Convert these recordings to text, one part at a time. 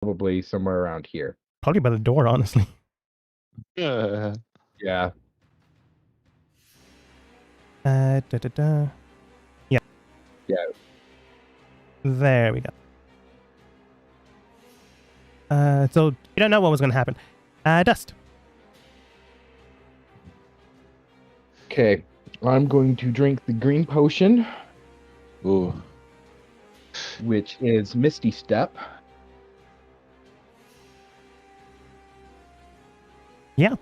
probably somewhere around here. Probably by the door, honestly. Yeah. Da, da, da. Yeah. Yeah. There we go. So you don't know what was going to happen. Dust. Okay. I'm going to drink the green potion. Ooh. Which is Misty Step. Yeah.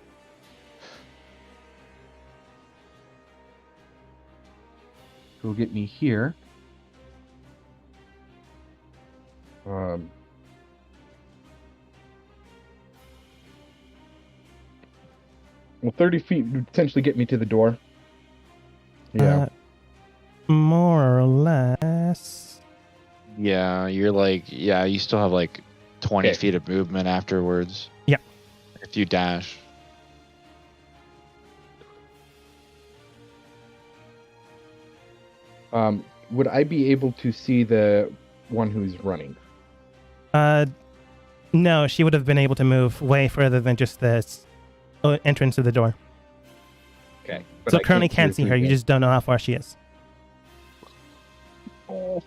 Will get me here. Well, 30 feet would potentially get me to the door. Yeah. More or less. Yeah, you're like, yeah, you still have like 20 feet of movement afterwards. Yeah. If you dash. Would I be able to see the one who's running? No, she would have been able to move way further than just this entrance of the door. Okay. So currently can't see her. You just don't know how far she is. Oh.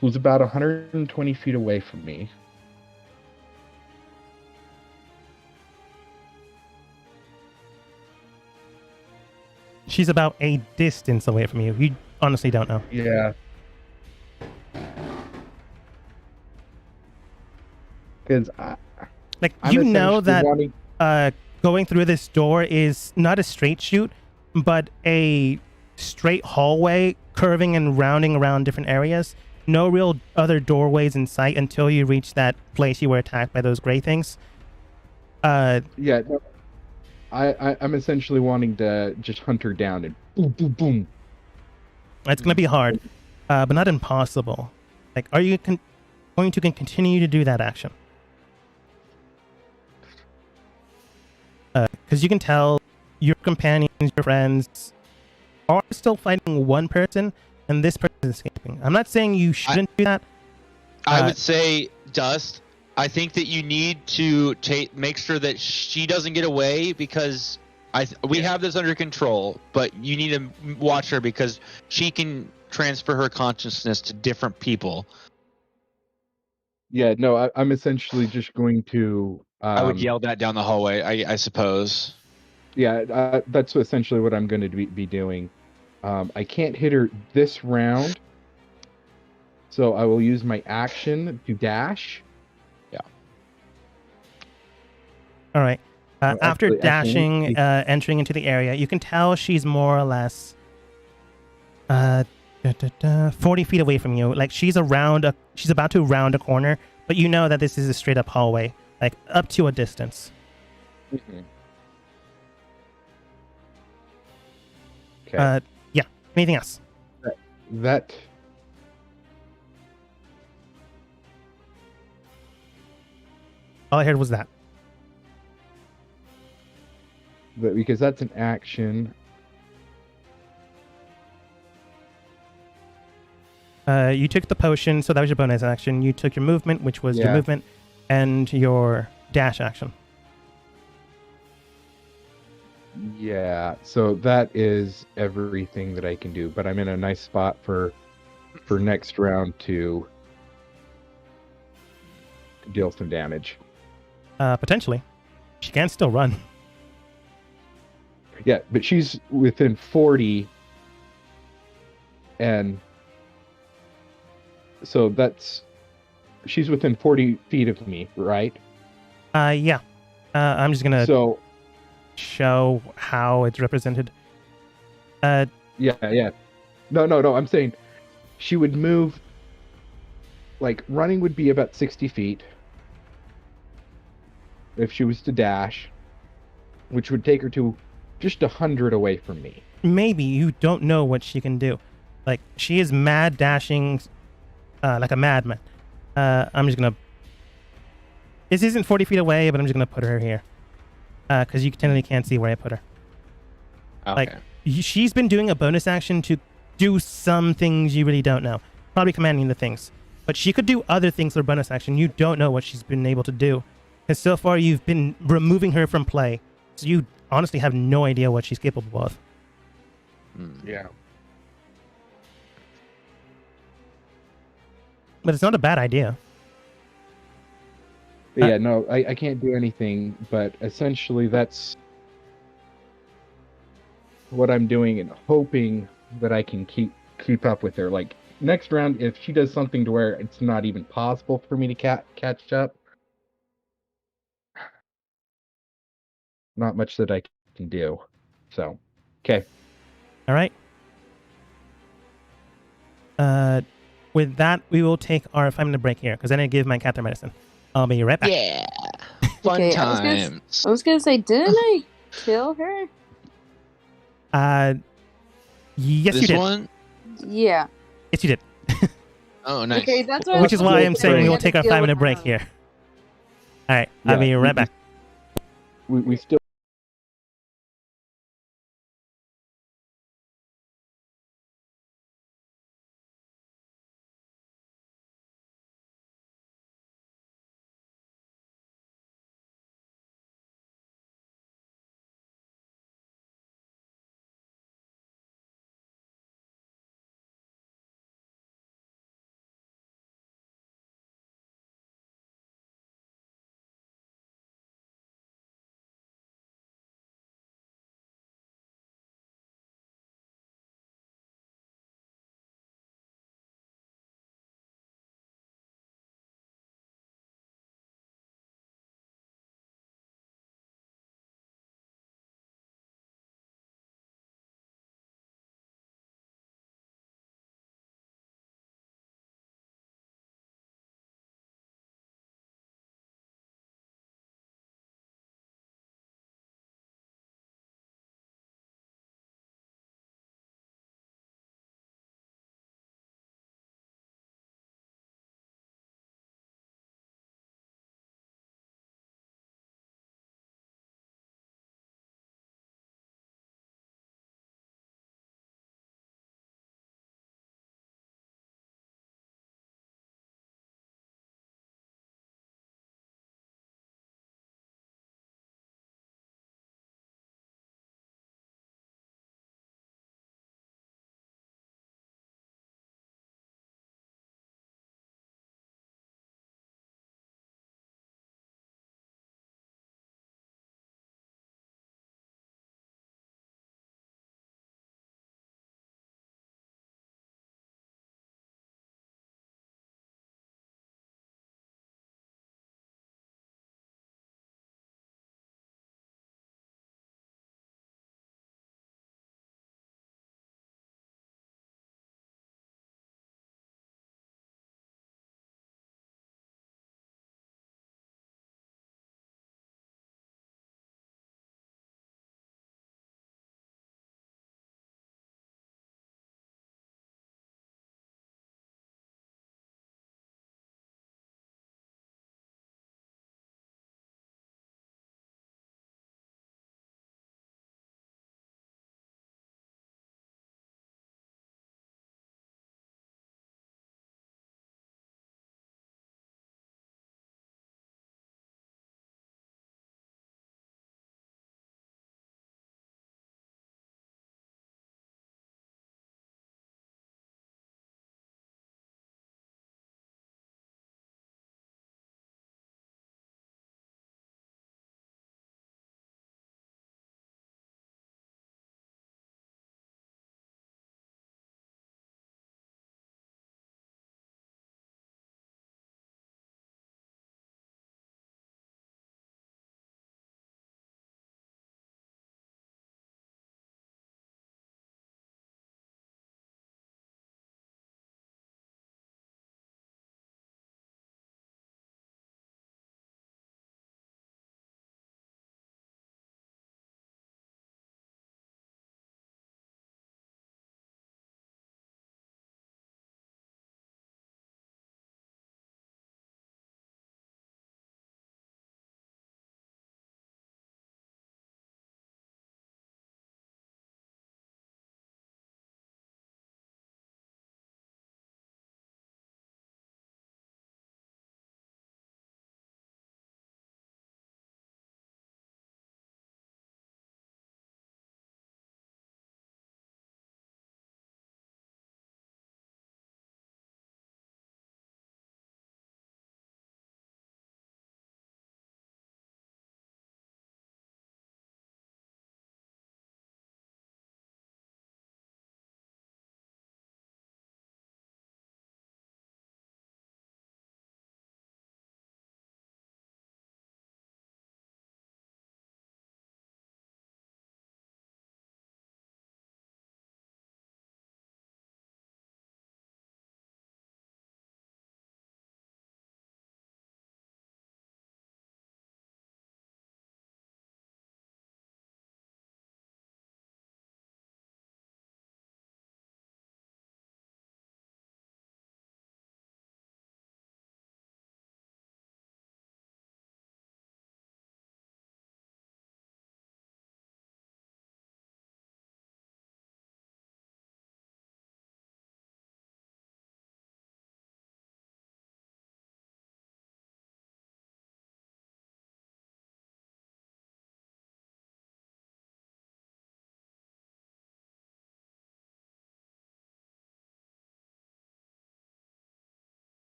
Who's about 120 feet away from me. She's about a distance away from you. You honestly don't know. Yeah. Because you know that going through this door is not a straight shoot, but a straight hallway curving and rounding around different areas. No real other doorways in sight until you reach that place you were attacked by those gray things. Yeah, no, I'm essentially wanting to just hunt her down and boom, boom, boom. It's going to be hard, but not impossible. Like, are you going to continue to do that action? Because you can tell your companions, your friends, are still fighting one person, and this person is escaping. I'm not saying you shouldn't do that. I would say, Dust, I think that you need to make sure that she doesn't get away, because we have this under control, but you need to watch her because she can transfer her consciousness to different people. Yeah, no, I'm essentially just going to... I would yell that down the hallway, I suppose. Yeah, that's essentially what I'm going to be doing. I can't hit her this round, so I will use my action to dash. Yeah. All right. After dashing, entering into the area, you can tell she's more or less 40 feet away from you. Like, she's about to round a corner, but you know that this is a straight up hallway, like up to a distance. Mm-hmm. Okay. Yeah. Anything else? That all I heard was that. Because that's an action. You took the potion, so that was your bonus action. You took your movement, which was your movement, and your dash action. Yeah, so that is everything that I can do, but I'm in a nice spot for next round to deal some damage. Potentially. She can still run. Yeah, but she's within 40, and so she's within 40 feet of me, right? Yeah. I'm just gonna show how it's represented. Yeah. No, I'm saying she would move, like, running would be about 60 feet if she was to dash, which would take her to just 100 away from me. Maybe you don't know what she can do. Like, she is mad dashing like a madman. I'm just gonna... This isn't 40 feet away, but I'm just gonna put her here. Because you technically can't see where I put her. Okay. Like, she's been doing a bonus action to do some things you really don't know. Probably commanding the things. But she could do other things for bonus action. You don't know what she's been able to do. Because so far you've been removing her from play. So you honestly have no idea what she's capable of. Yeah. But it's not a bad idea. Yeah, no, I can't do anything, but essentially that's what I'm doing and hoping that I can keep up with her. Like, next round, if she does something to where it's not even possible for me to catch up, not much that I can do. So, okay. All right. With that, we will take our 5-minute break here because then I give my cat their medicine. I'll be right back. Yeah. Fun Okay, times. I was gonna say, didn't I kill her? Yes, This you did. one? Yeah. Yes, you did. Oh, nice. Okay, that's what Which is why I'm saying we will take our deal with 5-minute break her. here. All right. I'll be right back. We still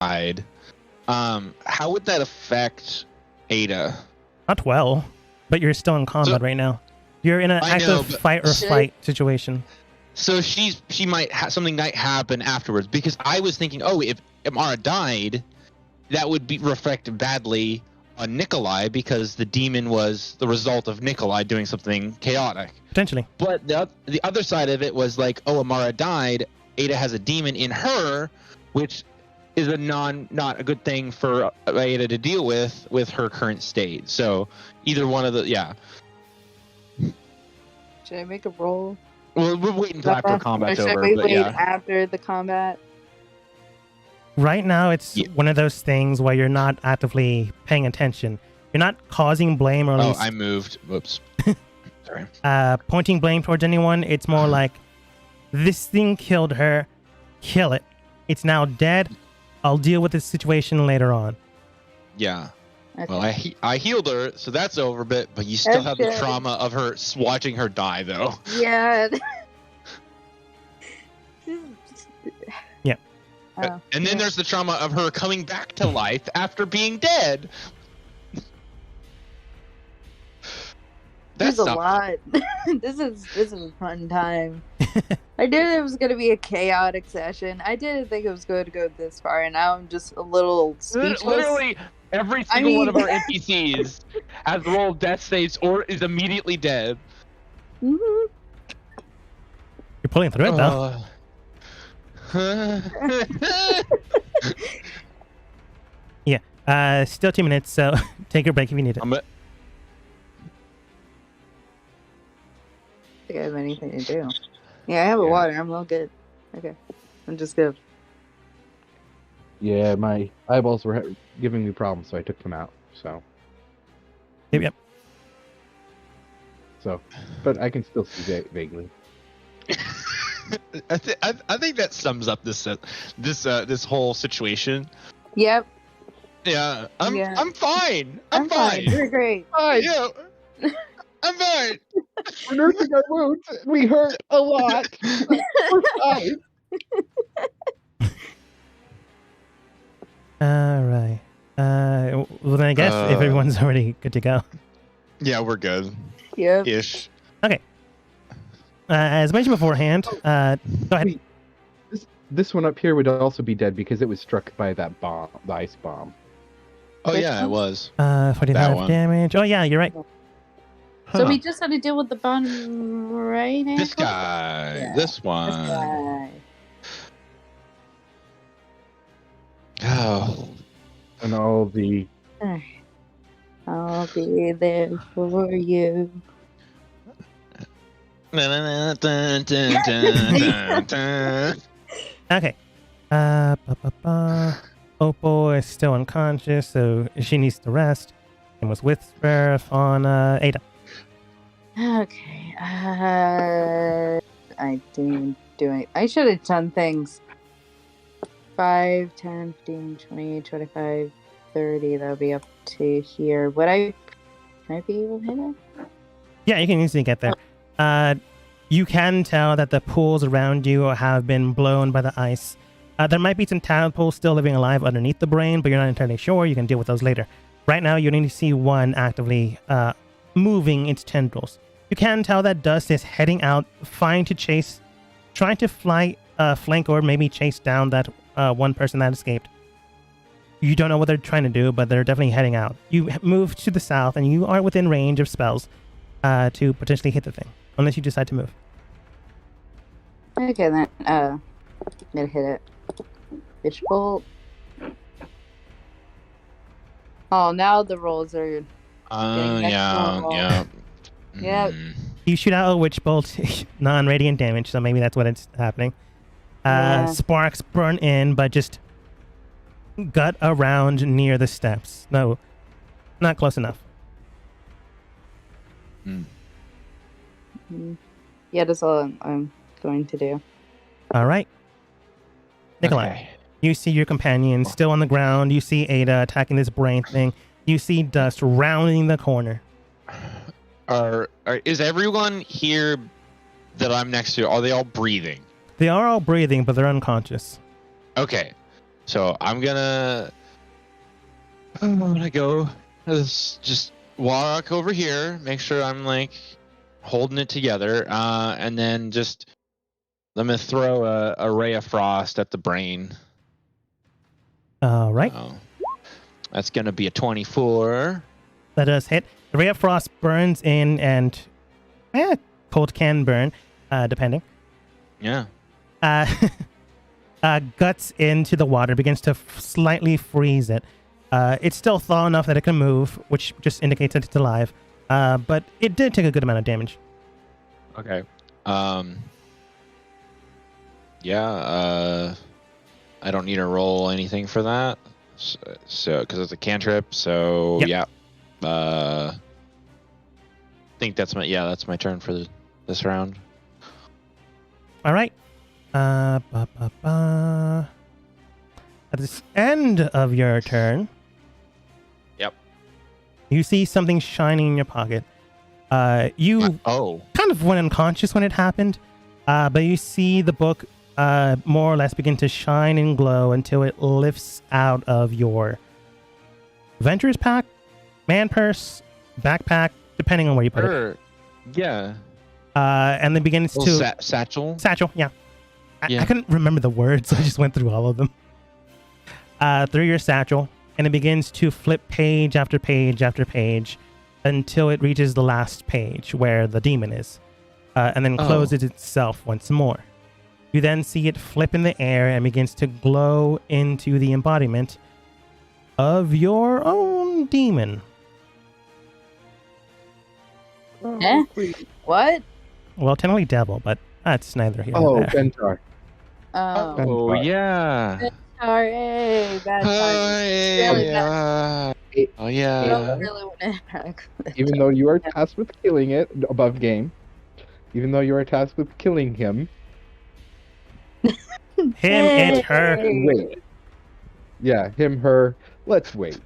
how would that affect Ada? Not well, but you're still in combat right now. You're in an active fight or flight situation. So she might something might happen afterwards, because I was thinking, if Amara died, that would reflect badly on Nikolai, because the demon was the result of Nikolai doing something chaotic. Potentially. But the other side of it was like, Amara died, Ada has a demon in her, which is not a good thing for Ada to deal with her current state. So either one of Should I make a roll? Well, we're waiting until after combat's over. Should we wait after the combat? Right now, it's one of those things where you're not actively paying attention. You're not causing blame, or at least... I moved. Whoops. Sorry. Pointing blame towards anyone. It's more like, this thing killed her. Kill it. It's now dead. I'll deal with this situation later on. Yeah. Okay. Well, I healed her, so that's over. But you still have the trauma of her watching her die, though. Yeah. Yeah. And then there's the trauma of her coming back to life after being dead. There's a lot. This is a fun time. I knew it was going to be a chaotic session. I didn't think it was going to go this far, and now I'm just a little speechless. Literally, every single one of our NPCs has rolled death saves or is immediately dead. Mm-hmm. You're pulling through it, though. Yeah. Still 2 minutes, so take a break if you need it. I think I have anything to do. Yeah, I have a water. I'm all good. Okay. I'm just good. Yeah, my eyeballs were giving me problems, so I took them out. So. Yep. So, but I can still see vaguely. I think that sums up this whole situation. Yep. Yeah, I'm fine. I'm fine. You're great. Fine. Yeah, I'm fine. We're nursing our wounds. We hurt a lot. We're fine. All right. Well, then I guess if everyone's already good to go. Yeah, we're good. Yep. Ish. Okay. As mentioned beforehand, go ahead. Wait, this one up here would also be dead because it was struck by that bomb, the ice bomb. Oh yeah, it was. 45 damage. Oh yeah, you're right. So we just had to deal with the bottom right hand. This guy. Yeah. This one. This guy. Oh. And all the... I'll be there for you. Okay. Opal is still unconscious, so she needs to rest. And was with Sheriff on Ada. Okay. I didn't even do it. I should have done things. 5, 10, 15, 20, 25, 30. That'll be up to here. Can I be able to hit it? Yeah, you can easily get there. You can tell that the pools around you have been blown by the ice. There might be some tadpoles still living alive underneath the brain, but you're not entirely sure. You can deal with those later. Right now, you only see one actively moving its tendrils. You can tell that Dust is heading out, trying to flank or maybe chase down that one person that escaped. You don't know what they're trying to do, but they're definitely heading out. You move to the south, and you are within range of spells to potentially hit the thing, unless you decide to move. Okay, then. I'm gonna hit it. Bitch bolt. Oh, now the rolls are. Yeah. Yep. You shoot out a witch bolt, non-radiant damage, so maybe that's what it's happening. Sparks burn in, but just gut around near the steps. No, not close enough. Yeah, that's all I'm going to do. All right. Nikolai, Okay. You see your companion still on the ground. You see Ada attacking this brain thing. You see Dust rounding the corner. Is everyone here that I'm next to, are they all breathing? They are all breathing, but they're unconscious. Okay. So I'm gonna go just walk over here, make sure I'm like holding it together, and then just I'm gonna throw a ray of frost at the brain. All right. That's gonna be a 24. That does hit. The ray of frost burns in, and cold can burn, depending. Yeah. Guts into the water, begins to slightly freeze it. It's still thaw enough that it can move, which just indicates that it's alive. But it did take a good amount of damage. Okay. Yeah. I don't need to roll anything for that. So because it's a cantrip. So yep. Yeah. I think that's my turn for this round. All right. At this end of your turn, yep, you see something shining in your pocket. You kind of went unconscious when it happened, but you see the book more or less begin to shine and glow until it lifts out of your Venturer's pack, man purse, backpack, depending on where you put it. Yeah. And then begins to satchel. Satchel, yeah. I couldn't remember the words, so I just went through all of them. Through your satchel, and it begins to flip page after page after page until it reaches the last page where the demon is, and then closes itself once more. You then see it flip in the air and begins to glow into the embodiment of your own demon. Eh? What? Well, technically devil, but that's neither here nor there. Bentar. Oh, yeah. Sorry, bad Oh, yeah. I don't really want to interact with it. Even though you are tasked with killing it, above game, even though you are tasked with killing him. Him, it, her. Wait. Yeah, him, her. Let's wait.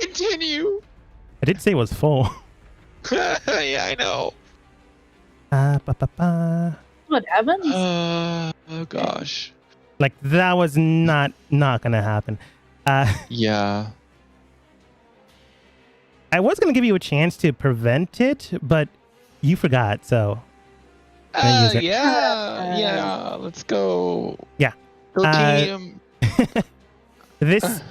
Continue. I did say it was full. Yeah, I know. What happens? Oh gosh. Like that was not gonna happen. Yeah. I was gonna give you a chance to prevent it, but you forgot, so. Yeah. Let's go. Yeah. Go team. This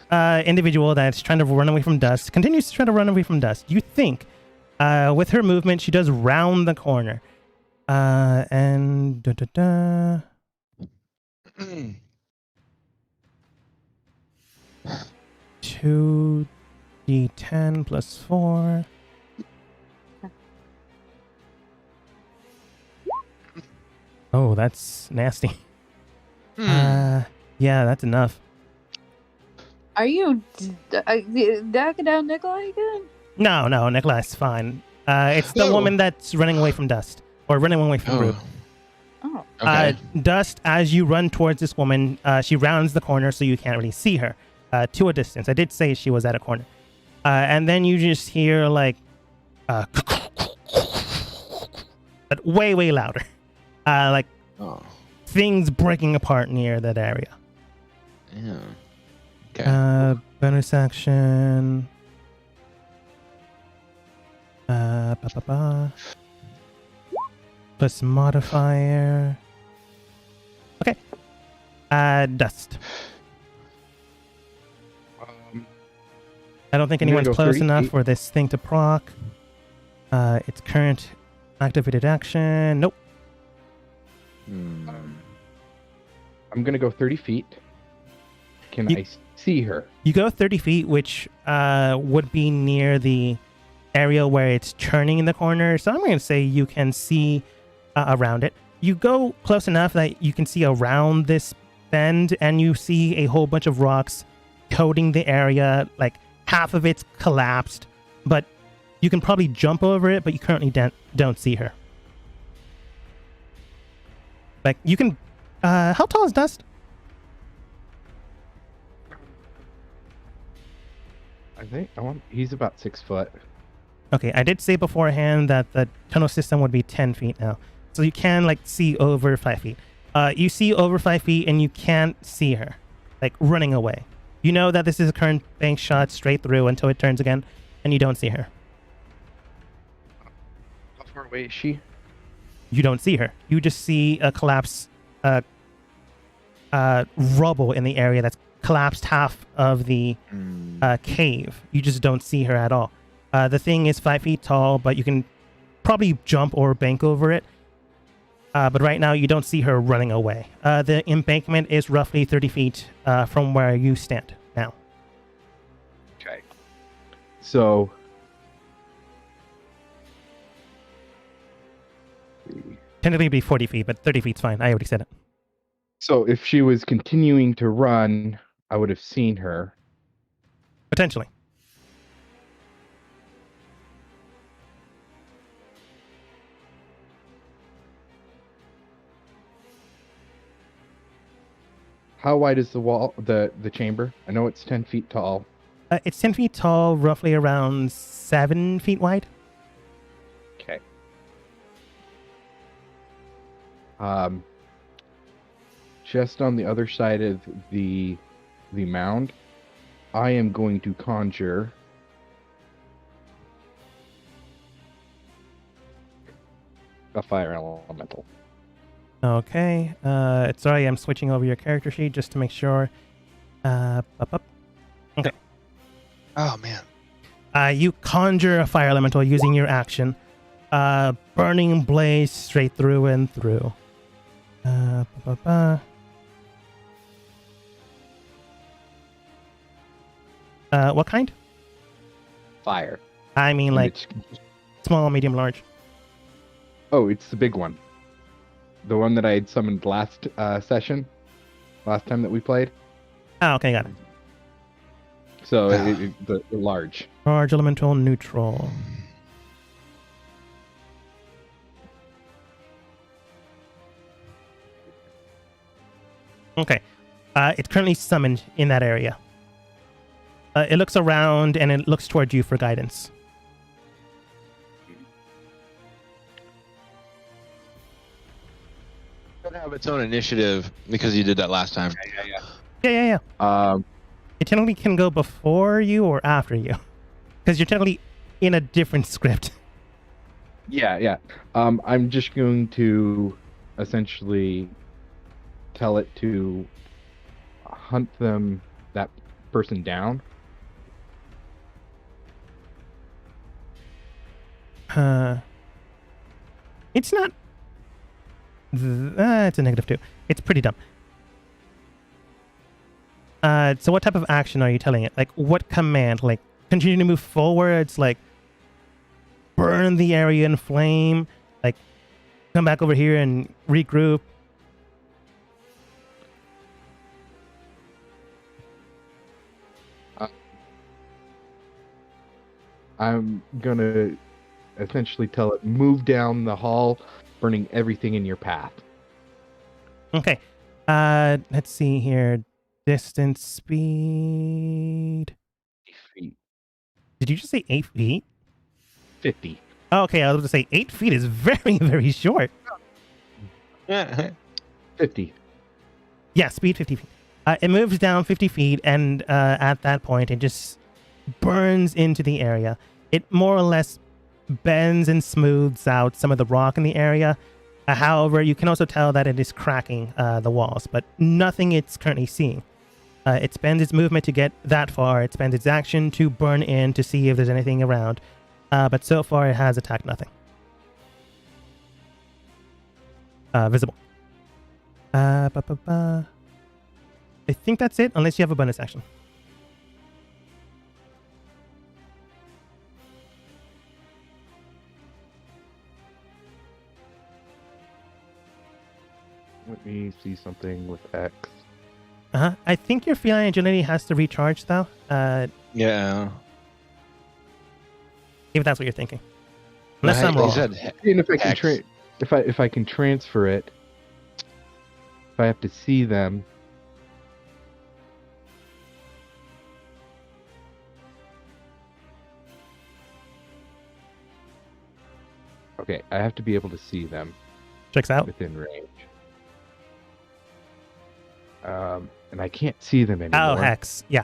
individual that's trying to run away from dust continues to try to run away from dust. You think, with her movement, she does round the corner. And 2d10 plus 4. Oh, that's nasty. Yeah, that's enough. Are you knocking down Nikolai again? No, Nikolai's fine. It's the woman that's running away from dust. Or running away from Groot. Oh. Okay. Dust, as you run towards this woman, she rounds the corner so you can't really see her to a distance. I did say she was at a corner. And then you just hear like... but way, way louder. Things breaking apart near that area. Yeah. Okay. Bonus action. Plus modifier. Okay. Dust. I don't think anyone's close enough for this thing to proc. Its current activated action. Nope. I'm gonna go 30 feet. Can I see her? You go 30 feet, which would be near the area where it's turning in the corner. So I'm going to say you can see around it. You go close enough that you can see around this bend, and you see a whole bunch of rocks coating the area. Like half of it's collapsed, but you can probably jump over it, but you currently don't see her. Like you can... how tall is Dust? He's about 6 foot. Okay, I did say beforehand that the tunnel system would be 10 feet now. So you can like see over 5 feet. You see over 5 feet, and you can't see her, like running away. You know that this is a current bank shot straight through until it turns again, and you don't see her. How far away is she? You don't see her. You just see a collapse, rubble in the area that's collapsed half of the cave. You just don't see her at all. The thing is 5 feet tall, but you can probably jump or bank over it. But right now, you don't see her running away. The embankment is roughly 30 feet from where you stand now. Okay. So... Technically, it'd be 40 feet, but 30 feet's fine. I already said it. So if she was continuing to run, I would have seen her. Potentially. How wide is the wall, the chamber? I know it's 10 feet tall. It's 10 feet tall, roughly around 7 feet wide. Okay. Just on the other side of the mound, I am going to conjure a fire elemental. Okay. Sorry, I'm switching over your character sheet just to make sure. Okay. Oh man. You conjure a fire elemental using your action. Burning blaze straight through and through. What kind? Fire. I mean, like small, medium, large. Oh, it's the big one. The one that I had summoned last session, last time that we played. Oh, okay, got it. So the large. Large elemental neutral. Okay. It's currently summoned in that area. It looks around and it looks towards you for guidance. It have its own initiative because you did that last time. Yeah. It technically can go before you or after you, because you're technically in a different script. Yeah. I'm just going to essentially tell it to hunt that person down. It's not. It's a -2. It's pretty dumb. So what type of action are you telling it? Like, what command? Like, continue to move forwards? Like, burn the area in flame? Like, come back over here and regroup? I'm gonna essentially tell it, move down the hall, burning everything in your path. Okay. Let's see here. Distance, speed. 8 feet. Did you just say 8 feet? 50. Oh, okay, I was going to say 8 feet is very, very short. 50. Yeah, speed 50 feet. It moves down 50 feet, and at that point, it just burns into the area. It more or less bends and smooths out some of the rock in the area. However, you can also tell that it is cracking the walls, but nothing it's currently seeing. It spends its movement to get that far. It spends its action to burn in to see if there's anything around. But so far, it has attacked nothing. Visible. I think that's it, unless you have a bonus action. Let me see something with X. I think your feline agility has to recharge, though. Yeah. If that's what you're thinking. Unless I'm wrong. And if I can transfer it, if I have to see them. Okay, I have to be able to see them. Checks out. Within range. and I can't see them anymore. Oh, hex. Yeah.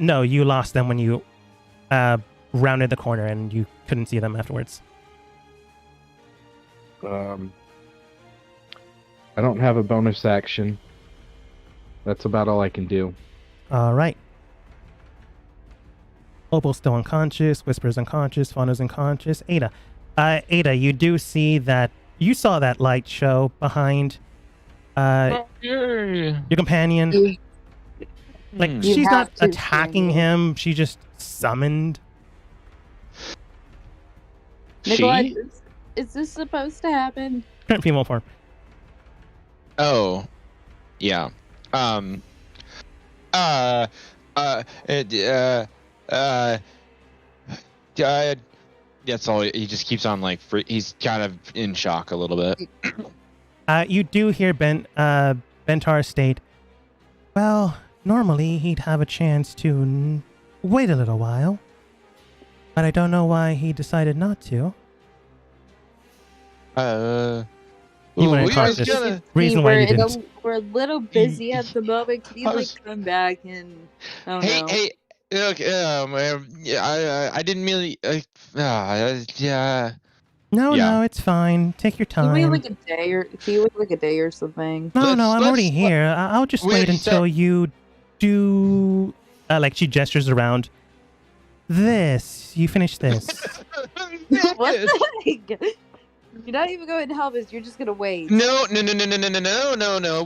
No, you lost them when you rounded the corner and you couldn't see them afterwards. I don't have a bonus action. That's about all I can do. All right. Opal's still unconscious. Whisper's unconscious. Fauna's unconscious. Ada. Ada, you do see that. You saw that light show behind your companion. Like, You she's not have to attacking him. She just summoned. Nikolai, is this supposed to happen? Current female form. Oh, yeah. That's all. He just keeps on like. He's kind of in shock a little bit. You do hear Bentar state, well, normally he'd have a chance to wait a little while, but I don't know why he decided not to. You went across this reason why you didn't. We're a little busy at the moment. Can you come back and? Hey, look, I didn't really. Yeah. No, it's fine. Take your time. Can we like a day or something? No, I'm already here. I'll just wait until you do. Like she gestures around. This. You finish this. What the heck? You're not even going to help us. You're just gonna wait. No.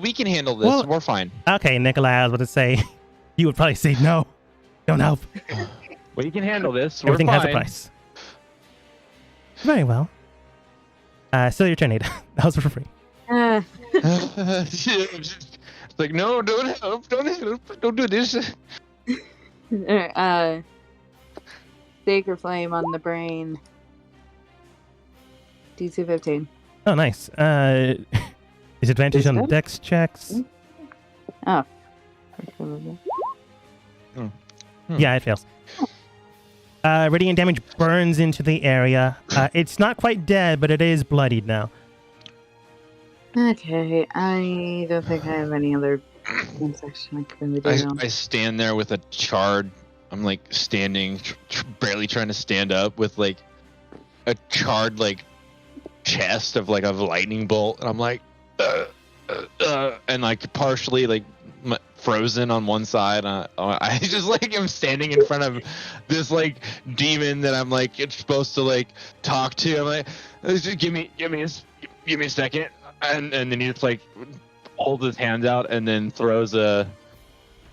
We can handle this. Well, we're fine. Okay, Nikolai, I was about to say, you would probably say no. Don't help. We can handle this. Everything has a price. Very well. Still your turn, Ada. That was for free. It's like, no, don't help. Don't do this. Sacred Flame on the brain. DC 15. Oh, nice. Is advantage on the dex checks? Oh. Yeah, it fails. Radiant damage burns into the area. It's not quite dead, but it is bloodied now. Okay, I don't think I have any other section I can really do. I stand there with a charred. I'm like standing, barely trying to stand up with like a charred like chest of like a lightning bolt, and I'm like, and like partially like frozen on one side. I just like am standing in front of this like demon that I'm like supposed to like talk to. I'm like, just give me a second, and then he just like holds his hands out and then throws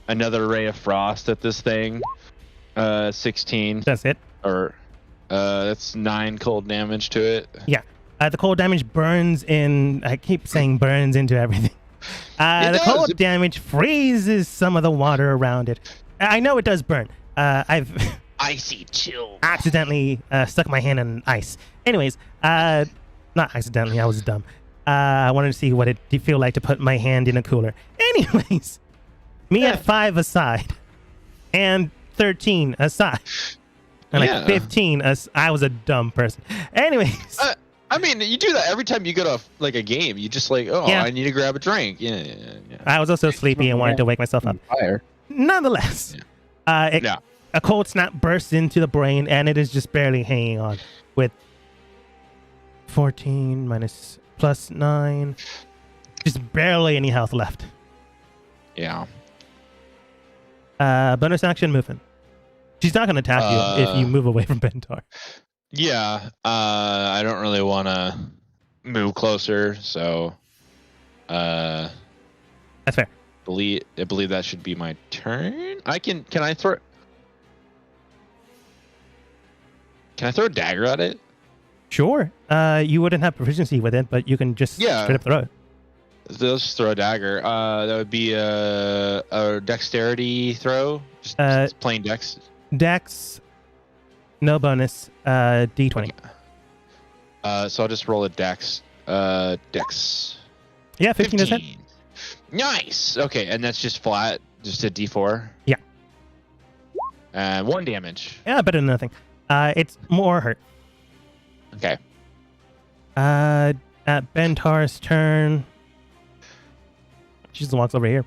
another ray of frost at this thing. 16. That's it. Or that's 9 cold damage to it. Yeah. The cold damage burns in. I keep saying burns into everything. The cold damage freezes some of the water around it. I know it does burn. I've icy chill. Accidentally stuck my hand in ice. Anyways, not accidentally. I was dumb. I wanted to see what it feel like to put my hand in a cooler. Anyways, me at 5 aside, and 13 aside, and like 15 as I was a dumb person. Anyways. I mean, you do that every time you go to like a game. You just like, I need to grab a drink. Yeah. I was also sleepy and wanted to wake myself up. Nonetheless, a cold snap bursts into the brain, and it is just barely hanging on with 14 minus plus 9. Just barely any health left. Yeah. Bonus action movement. She's not going to attack you if you move away from Bentar. Yeah, I don't really want to move closer, so that's fair. I believe that should be my turn. Can I throw a dagger at it? Sure. You wouldn't have proficiency with it, but you can just straight up throw it. Let's just throw a dagger. That would be a dexterity throw. Just plain dex. Dex. No bonus. D20. So I'll just roll a dex. Dex. Yeah, 15 is it. Nice. Okay, and that's just flat, just a D4. Yeah. 1 damage. Yeah, better than nothing. It's more hurt. Okay. At Bentar's turn, she just walks over here.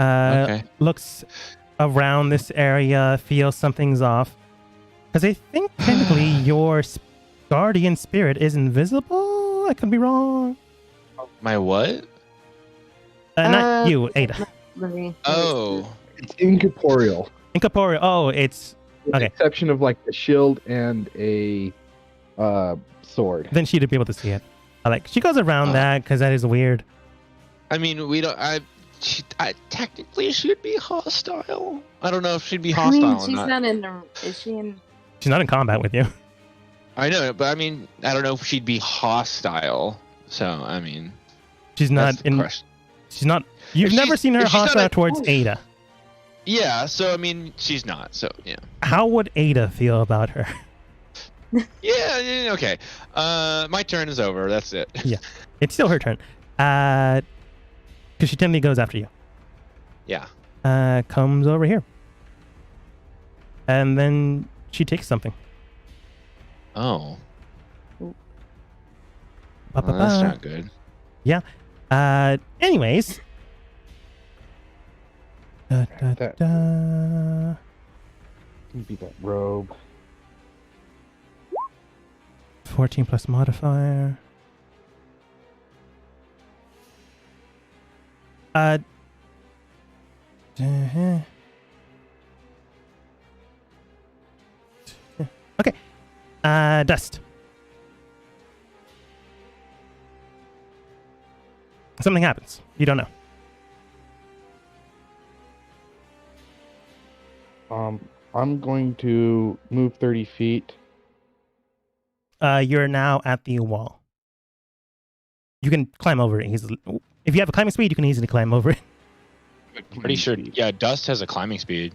Okay. Looks around this area, feels something's off. Because I think technically your guardian spirit is invisible. I could be wrong. My what? Not you, Ada. Oh. It's incorporeal. Incorporeal. Oh, it's With okay. the exception of like a shield and a sword. Then she'd be able to see it. She goes around that because that is weird. I mean, we don't. Technically, she'd be hostile. I don't know if she'd be hostile. I mean, she's not in the. Is she in? She's not in combat with you. I know, but I mean, I don't know if she'd be hostile. So, I mean, she's not in. Question. She's not. You've never seen her hostile towards Ada. Yeah, so I mean, she's not. So yeah. How would Ada feel about her? Yeah. Okay. My turn is over. That's it. Yeah, it's still her turn. Because she technically goes after you. Yeah. Comes over here, and then she takes something. Oh. Well, that's not good. Yeah. Anyways. Be that robe. 14 plus modifier. Okay. Dust. Something happens. You don't know. I'm going to move 30 feet. You're now at the wall. You can climb over it easily. If you have a climbing speed, you can easily climb over it. Pretty sure. Yeah, Dust has a climbing speed.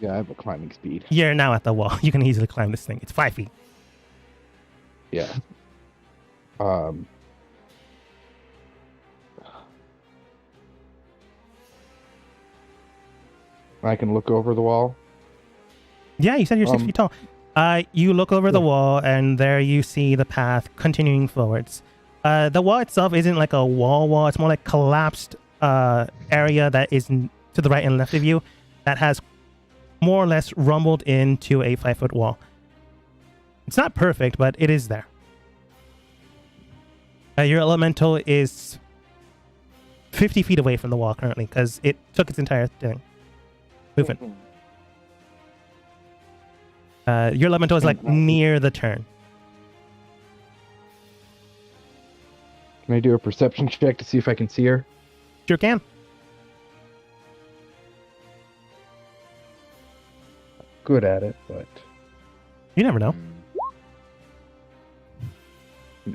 Yeah, I have a climbing speed. You're now at the wall. You can easily climb this thing. It's 5 feet. Yeah. I can look over the wall. Yeah, you said you're 6 feet tall. You look over the wall, and there you see the path continuing forwards. The wall itself isn't like a wall. It's more like collapsed area that is to the right and left of you that has more or less rumbled into a 5-foot wall. It's not perfect, but it is there. Your elemental is 50 feet away from the wall currently because it took its entire thing. Movement. Your elemental is like near the turn. Can I do a perception check to see if I can see her? Sure can. Good at it, but You never know.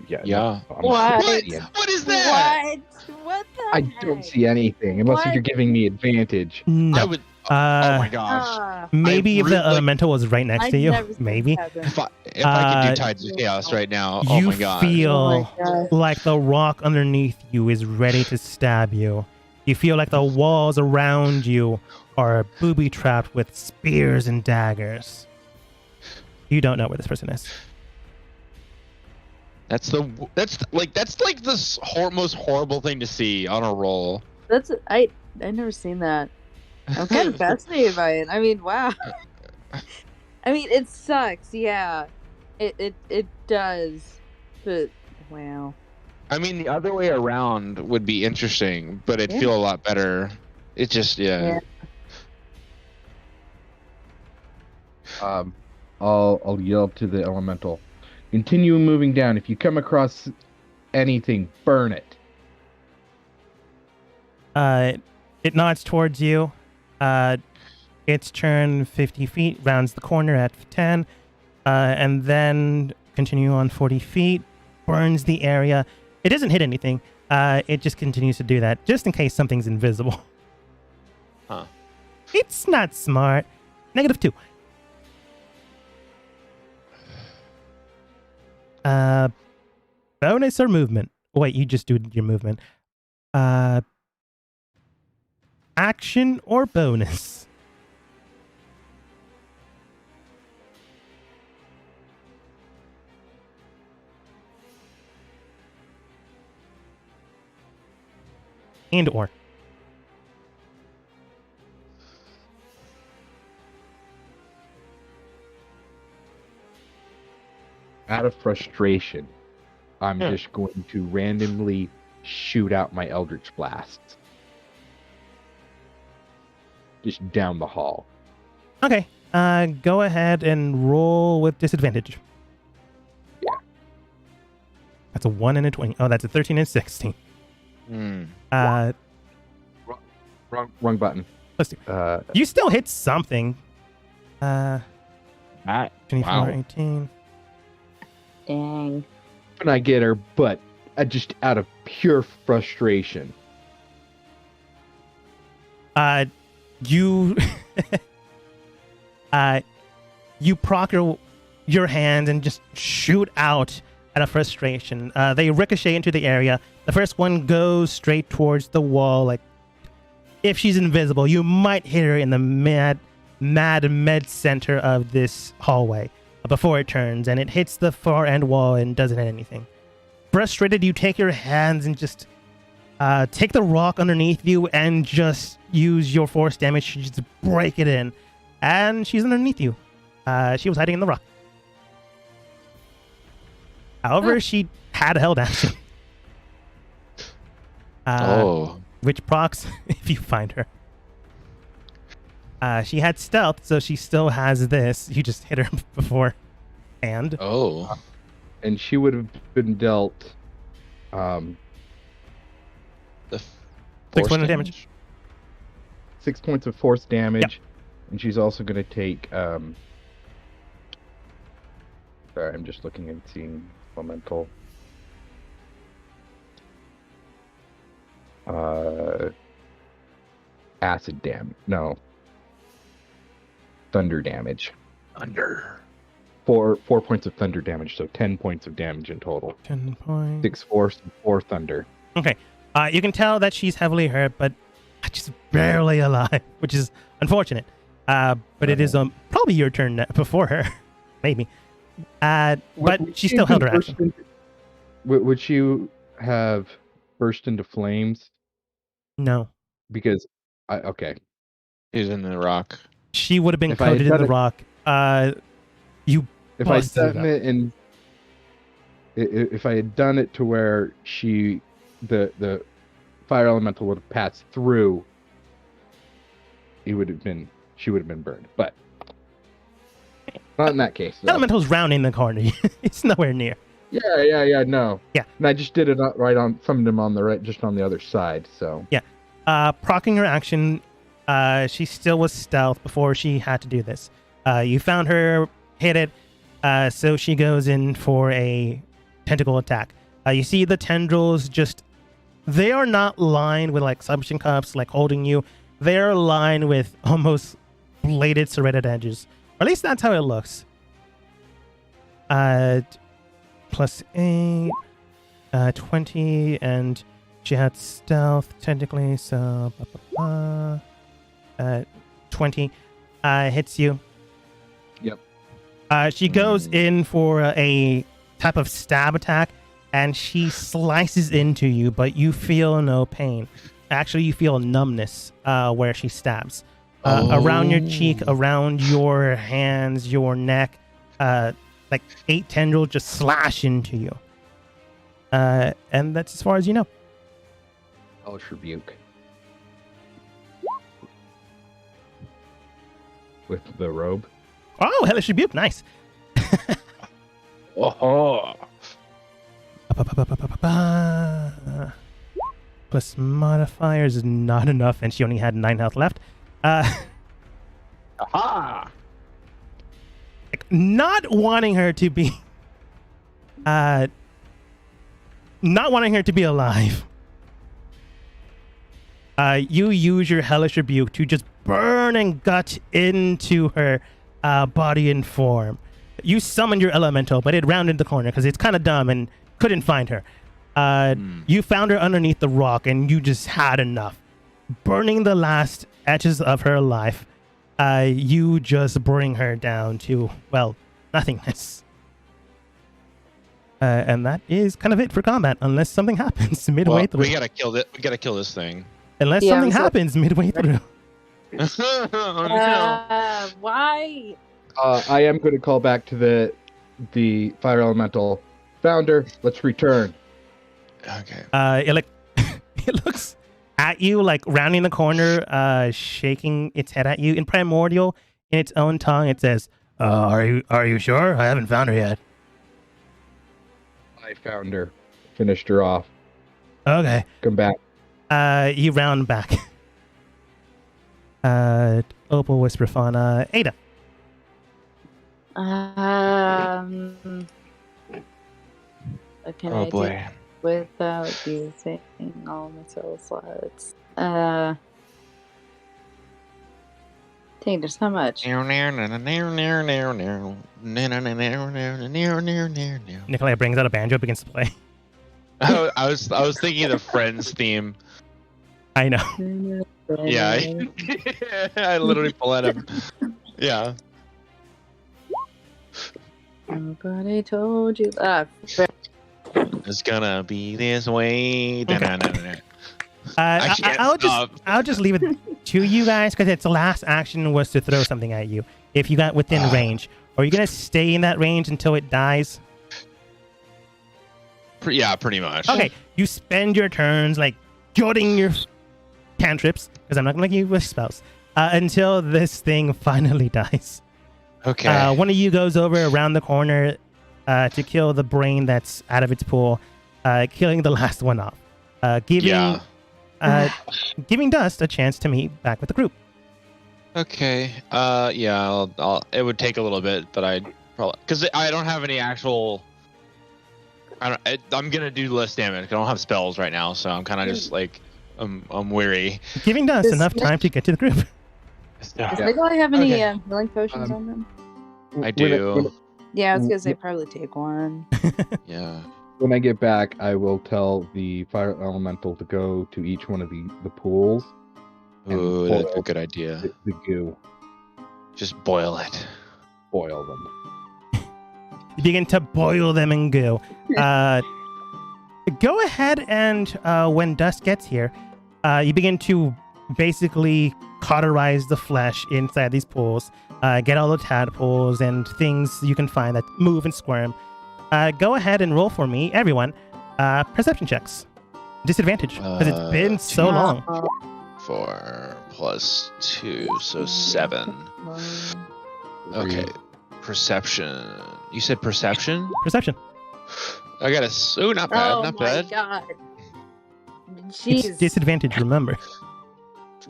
yeah. Yeah. No, What? What is that? What the I heck? don't see anything unless What? you're giving me advantage. No. I would. Oh my gosh. Maybe if really the elemental was right next I've to you. never seen Maybe. this happen. If I could do Tides of Chaos right now, oh You my god. feel Oh my gosh. like the rock underneath you is ready to stab you. You feel like the walls around you are booby-trapped with spears and daggers. You don't know where this person is. That's like the most horrible thing to see on a roll. I never seen that. I'm kind of fascinated by it. I mean, wow. I mean, it sucks. Yeah, it does. But wow. I mean, the other way around would be interesting, but it'd feel a lot better. It just Yeah. I'll yell to the elemental. Continue moving down. If you come across anything, burn it. It nods towards you. Its turn 50 feet, rounds the corner at 10, and then continue on 40 feet, burns the area. It doesn't hit anything. It just continues to do that, just in case something's invisible. Huh. It's not smart. -2. Bonus or movement? Wait, you just do your movement. Action or bonus? And or. out of frustration, I'm just going to randomly shoot out my Eldritch Blasts. Just down the hall. Okay. Go ahead and roll with disadvantage. Yeah. That's a 1 and a 20. Oh, that's a 13 and 16. Wrong button. Let's do. You still hit something. 24, Wow. 18. Dang. When I get her, but just out of pure frustration. You you proc your hand and just shoot out out of frustration. They ricochet into the area. The first one goes straight towards the wall. Like, if she's invisible, you might hit her in the mad center of this hallway before it turns, and it hits the far end wall and doesn't hit anything. Frustrated, you take your hands and just take the rock underneath you and just use your force damage to just break it in. And she's underneath you. She was hiding in the rock. However, she had a held action. Which procs if you find her. She had stealth, so she still has this. You just hit her before. And and she would have been dealt 6 points of damage. 6 points of force damage. Yep. And she's also going to take sorry, I'm just looking and seeing elemental. Acid damage. No. Thunder damage. Thunder. 4 points of thunder damage, so 10 points of damage in total. 10 points. 6 force and 4 thunder. Okay. You can tell that she's heavily hurt, but just barely alive, which is unfortunate. But it is probably your turn before her. Maybe. But she still held her action. Would she have burst into flames? No. Because, okay. He's in the rock. She would have been coated in the rock. If I done it and if I had done it to where the fire elemental would have passed through, she would have been burned. But not in that case. The elemental's rounding the corner. It's nowhere near. Yeah, no. Yeah. And I just did it right on, summoned him on the right, just on the other side, so. Yeah. Procking her action, she still was stealth before she had to do this. You found her, hit it, so she goes in for a tentacle attack. You see the tendrils they are not lined with like suction cups, like holding you. They're lined with almost bladed, serrated edges. Or at least that's how it looks. Plus 8, 20, and she had stealth technically, so 20 hits you. Yep. She goes in for a type of stab attack, and she slices into you, but you feel no pain. Actually, you feel numbness where she stabs. Around your cheek, around your hands, your neck, like 8 tendrils just slash into you. And that's as far as you know. Hellish Rebuke. With the robe. Oh, Hellish Rebuke, nice. Plus modifiers is not enough, and she only had 9 health left. Aha! Like, not wanting her to be alive. You use your Hellish Rebuke to just burn and gut into her body and form. You summoned your elemental, but it rounded the corner because it's kind of dumb and couldn't find her. You found her underneath the rock, and you just had enough. Burning the last edges of her life, you just bring her down to, well, nothingness. And that is kind of it for combat, unless something happens midway through. We gotta kill this thing. Unless something happens midway through. Why? I am going to call back to the fire elemental. Founder, let's return. Okay. It looks at you, like rounding the corner, shaking its head at you in primordial, in its own tongue. It says, "Are you sure? I haven't found her yet." I found her. Finished her off. Okay. Come back. You round back. Opal, Whisper, Fauna, Ada. What can Oh I boy. do without using all my soul slots? Dang, there's not much. Nikolai brings out a banjo, begins to play. I was thinking of the Friends theme. I know. Yeah, I literally pull at him. Yeah. Nobody told you that. It's gonna be this way. Okay. I can't stop. I'll just leave it to you guys because its last action was to throw something at you. If you got within range, are you gonna stay in that range until it dies? Yeah, pretty much. Okay, you spend your turns like jotting your cantrips because I'm not gonna give you with spells until this thing finally dies. Okay. One of you goes over around the corner to kill the brain that's out of its pool, killing the last one off, giving Dust a chance to meet back with the group. Okay. Yeah. It would take a little bit, but I'd probably because I don't have any actual. I'm gonna do less damage. I don't have spells right now, so I'm kind of just like I'm weary. Giving Dust enough time to get to the group. Does Nikolai have any healing potions on them? I do. Yeah, I was gonna say probably take one. Yeah. When I get back, I will tell the fire elemental to go to each one of the pools. Ooh, that's a good idea. The goo. Just boil it. Boil them. You begin to boil them in goo. Go ahead and when Dust gets here, you begin to basically cauterize the flesh inside these pools. Get all the tadpoles and things you can find that move and squirm. Go ahead and roll for me, everyone. Perception checks. Disadvantage, because it's been so long. 4 + 2, so 7. Okay. Perception. You said perception? Perception. I got a... Ooh, not bad, not bad. Oh my god. Jeez. It's disadvantage, remember.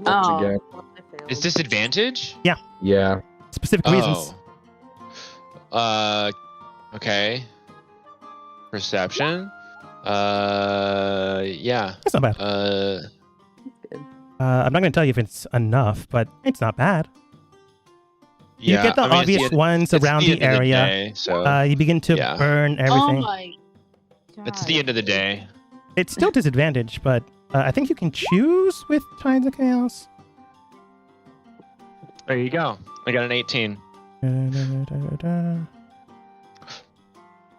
Oh. Again. Well, I failed. It's disadvantage? Yeah. Specific reasons. Okay. Perception. Yeah. That's not bad. I'm not going to tell you if it's enough, but it's not bad. You Yeah, get the I mean, obvious ones it's around the end of area. day, so You begin to yeah. burn Oh everything. my god. it's the end of the day. It's still disadvantage, but I think you can choose with Tides of Chaos. There you go. I got an 18.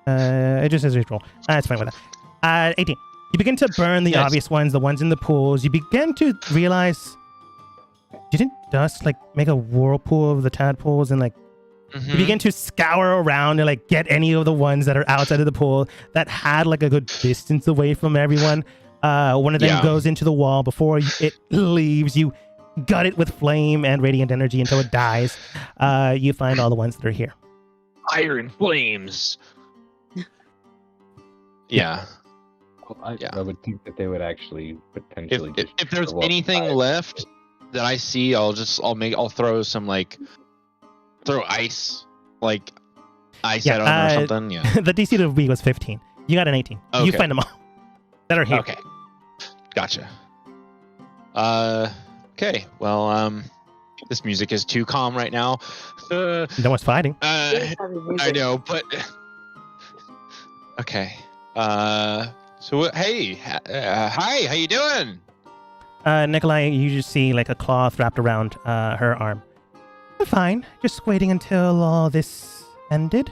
It just says roll. It's fine with that. 18. You begin to burn the Nice. obvious ones, the ones in the pools. You begin to realize, didn't Dust like make a whirlpool of the tadpoles and like you begin to scour around and like get any of the ones that are outside of the pool that had like a good distance away from everyone. One of them goes into the wall before it leaves. You gut it with flame and radiant energy until it dies. You find all the ones that are here. Iron flames. Yeah. Well, Yeah. I would think that they would actually potentially. If there's show up anything by- left that I see, I'll throw some throw ice ice Yeah, at them or something. Yeah. The DC to beat was 15. You got an 18. You Okay. find them all that are here. Okay. Gotcha. Okay. Well, this music is too calm right now. No one's fighting. I know, but okay. Hey, hi, how you doing? Nikolai, you just see like a cloth wrapped around her arm. I'm fine. Just waiting until all this ended.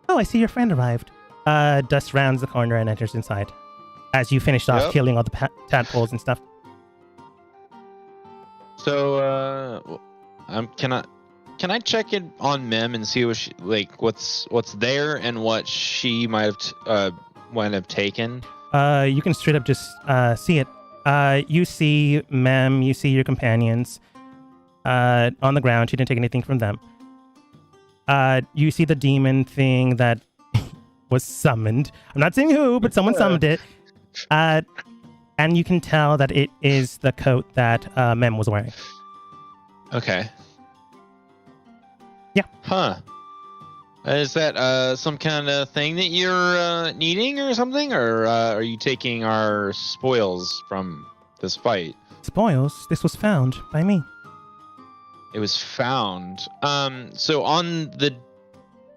Oh, I see your friend arrived. Dust rounds the corner and enters inside. As you finished off killing all the tadpoles and stuff. So, can I check in on Mem and see what she, like what's there and what she might have taken? You can straight up just see it. You see Mem, you see your companions on the ground. She didn't take anything from them. You see the demon thing that was summoned. I'm not saying who, but someone summoned it. And you can tell that it is the coat that Mem was wearing. Okay. Yeah. Huh. Is that some kind of thing that you're needing or something? Or are you taking our spoils from this fight? Spoils? This was found by me. It was found. So on the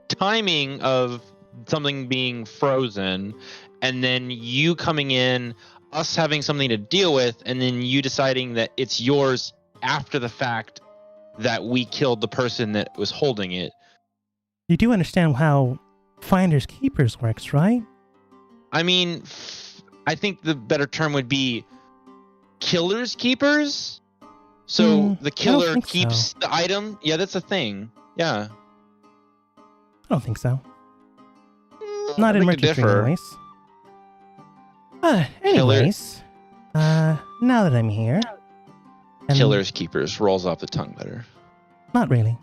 timing of something being frozen, and then you coming in, us having something to deal with, and then you deciding that it's yours after the fact that we killed the person that was holding it. You do understand how Finders Keepers works, right? I mean, I think the better term would be Killers Keepers. So the killer keeps the item. Yeah, that's a thing. Yeah. I don't think so. Not in Merchantry, anyways. Anyways, now that I'm here... Killers Keepers rolls off the tongue better. Not really.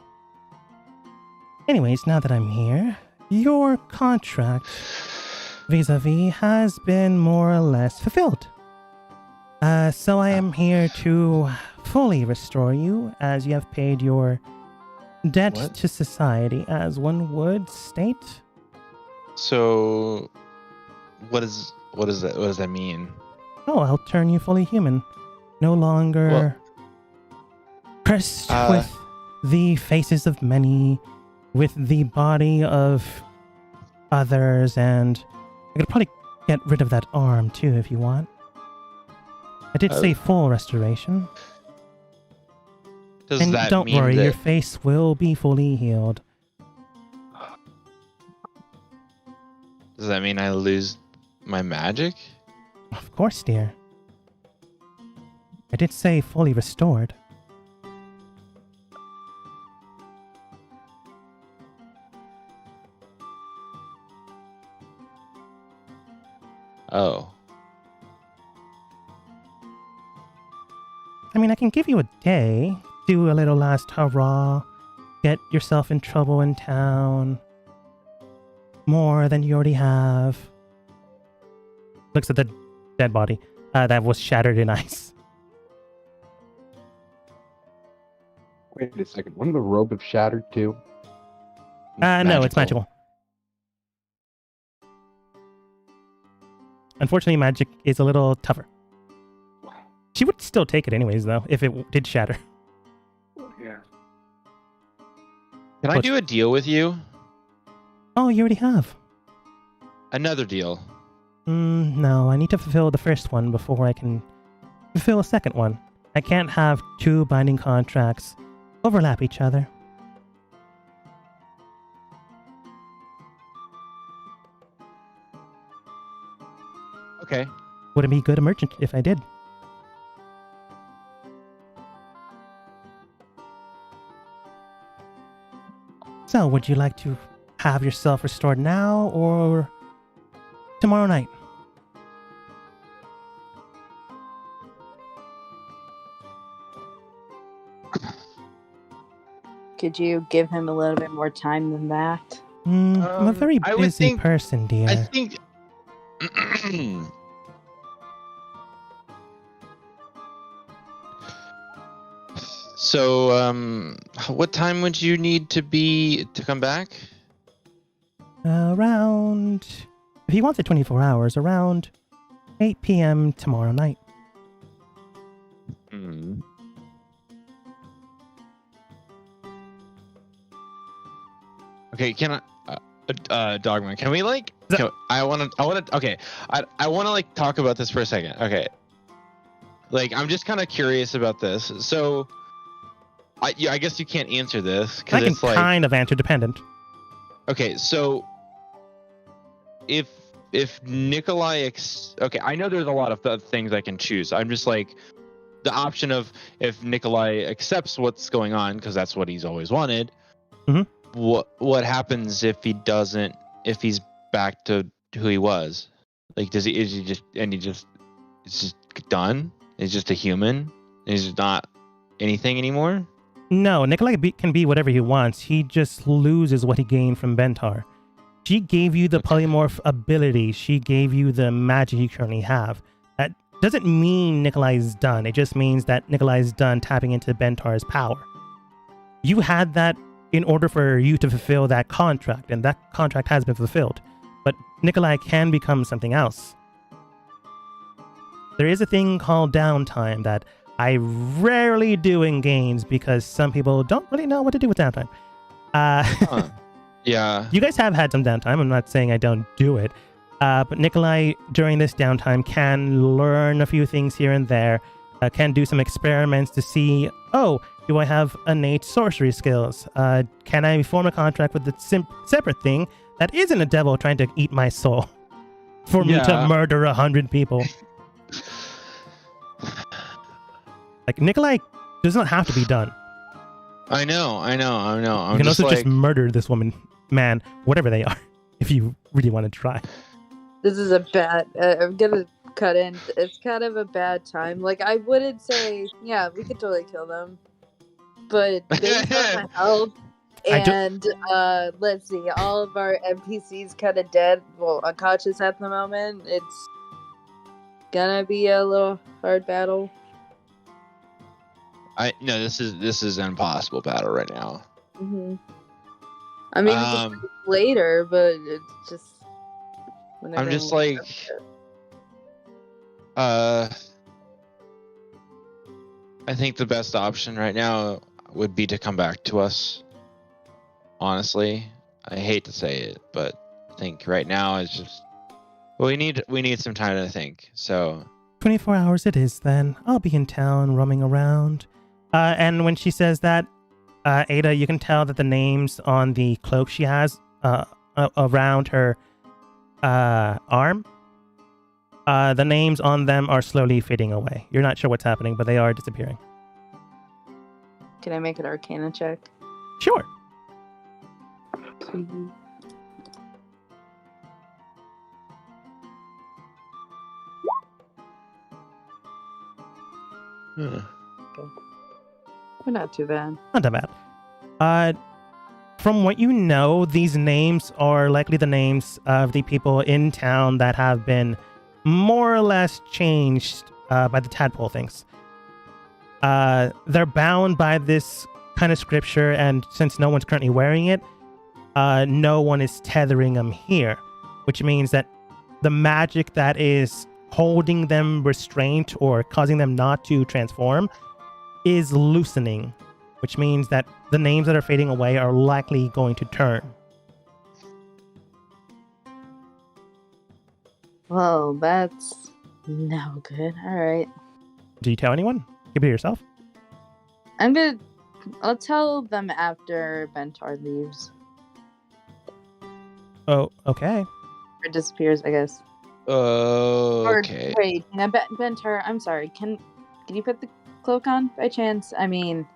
Anyways, now that I'm here, your contract vis-a-vis has been more or less fulfilled. So I am here to fully restore you, as you have paid your debt to society, as one would state. So, what does that? What does that mean? Oh, I'll turn you fully human. No longer cursed with the faces of many, with the body of others, and I could probably get rid of that arm too if you want. I did say full restoration. And don't worry, your face will be fully healed. Does that mean I lose my magic? Of course, dear. I did say fully restored. Oh. I mean, I can give you a day, do a little last hurrah, get yourself in trouble in town. More than you already have. Looks at the dead body that was shattered in ice. Wait a second. Wouldn't the robe have shattered too? No, it's magical. Unfortunately, magic is a little tougher. She would still take it anyways, though, if it did shatter. Yeah. Can I do a deal with you? Oh, you already have. Another deal. No, I need to fulfill the first one before I can fulfill a second one. I can't have two binding contracts overlap each other. Okay. Wouldn't be good a merchant if I did. So, would you like to have yourself restored now or tomorrow night? Could you give him a little bit more time than that? I'm a very busy person, dear. I think... So, what time would you need to come back? Around, if he wants it 24 hours, around 8 p.m. tomorrow night. Okay, can I, Dogman, can we I want to talk about this for a second. Okay. I'm just kind of curious about this. So, I guess you can't answer this. I can kind of answer dependent. Okay, so if Nikolai okay, I know there's a lot of things I can choose. I'm just the option of if Nikolai accepts what's going on, because that's what he's always wanted. Mhm. What happens if he doesn't? If he's back to who he was? Like, is he just it's just done? He's just a human. He's not anything anymore. No, Nikolai can be whatever he wants. He just loses what he gained from Bentar. She gave you the polymorph ability. She gave you the magic you currently have. That doesn't mean Nikolai's done. It just means that Nikolai's done tapping into Bentar's power. You had that in order for you to fulfill that contract, and that contract has been fulfilled. But Nikolai can become something else. There is a thing called downtime that I rarely do in games because some people don't really know what to do with downtime. Yeah. You guys have had some downtime. I'm not saying I don't do it. But Nikolai, during this downtime, can learn a few things here and there, can do some experiments to see, oh, do I have innate sorcery skills? Can I form a contract with the separate thing that isn't a devil trying to eat my soul for me to murder 100 people? Like, Nikolai does not have to be done. I know. You can also just murder this woman, man, whatever they are, if you really want to try. This is a bad. I'm gonna cut in. It's kind of a bad time. Like, I wouldn't say, yeah, we could totally kill them, but based on my health and let's see, all of our NPCs kind of dead, well, unconscious at the moment. It's gonna be a little hard battle. No, this is an impossible battle right now. Mm-hmm. I mean, it's later, but it's just. I'm just like, I think the best option right now would be to come back to us. Honestly, I hate to say it, but I think right now it's just we need some time to think. So 24 hours it is then. I'll be in town roaming around. And when she says that, Ada, you can tell that the names on the cloak she has around her arm, the names on them are slowly fading away. You're not sure what's happening, but they are disappearing. Can I make an Arcana check? Sure. We're not too bad. Not that bad. From what you know, these names are likely the names of the people in town that have been more or less changed by the tadpole things. They're bound by this kind of scripture, and since no one's currently wearing it, no one is tethering them here, which means that the magic that is holding them restrained or causing them not to transform is loosening, which means that the names that are fading away are likely going to turn. Well, that's no good. All right. Do you tell anyone? Keep it to yourself? I'll tell them after Bentar leaves. Oh, okay. Or disappears, I guess. Okay. Or, wait, Bentar, I'm sorry. Can you put the cloak on by chance? I mean,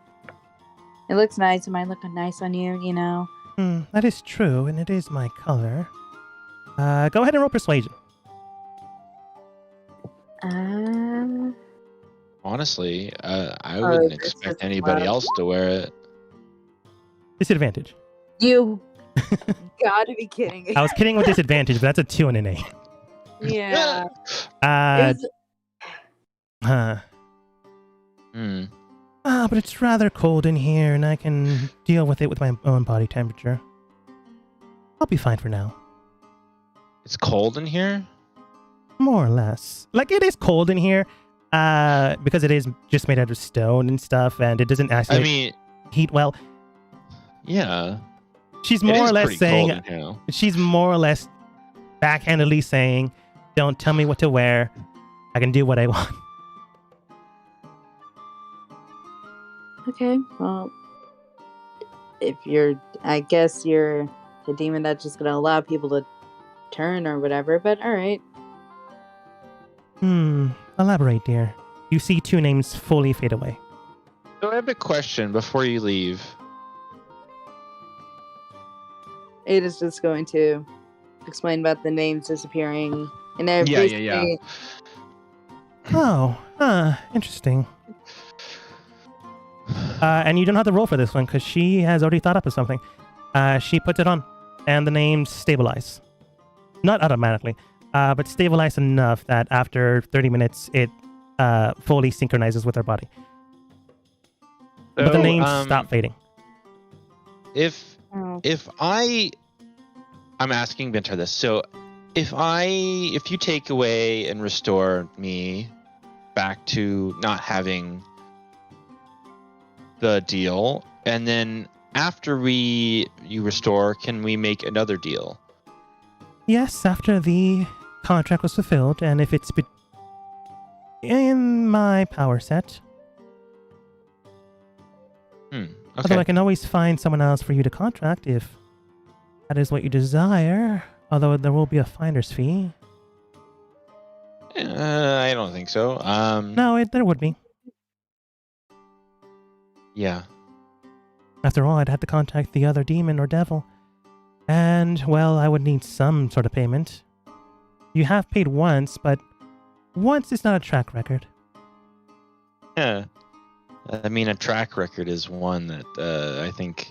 it looks nice. It might look nice on you, you know? That is true, and it is my color. Go ahead and roll persuasion. Honestly, I wouldn't expect anybody else to wear it. Disadvantage. You gotta be kidding me. I was kidding with disadvantage, but that's a 2 and an 8. Yeah. But it's rather cold in here, and I can deal with it with my own body temperature. I'll be fine for now. It's cold in here? More or less. Like, it is cold in here, because it is just made out of stone and stuff, and it doesn't actually heat well. Yeah. She's more or less saying, she's more or less backhandedly saying, don't tell me what to wear. I can do what I want. Okay, well, I guess you're the demon that's just gonna allow people to turn or whatever, but alright. Elaborate, dear. you see two names fully fade away. So I have a question before you leave. Ada's just going to explain about the names disappearing. And they're Yeah. Oh, interesting. And you don't have to roll for this one because she has already thought up of something. She puts it on, and the names stabilize. Not automatically, but stabilize enough that after 30 minutes, it fully synchronizes with her body. But the names stop fading. If I'm asking Binter this, so if you take away and restore me back to not having the deal, and then after you restore, can we make another deal? Yes, after the contract was fulfilled, and if it's in my power set. Okay. Although I can always find someone else for you to contract if that is what you desire. Although there will be a finder's fee. I don't think so. No, there would be. Yeah. After all, I'd have to contact the other demon or devil. And, well, I would need some sort of payment. You have paid once, but once is not a track record. Yeah. I mean, a track record is one that I think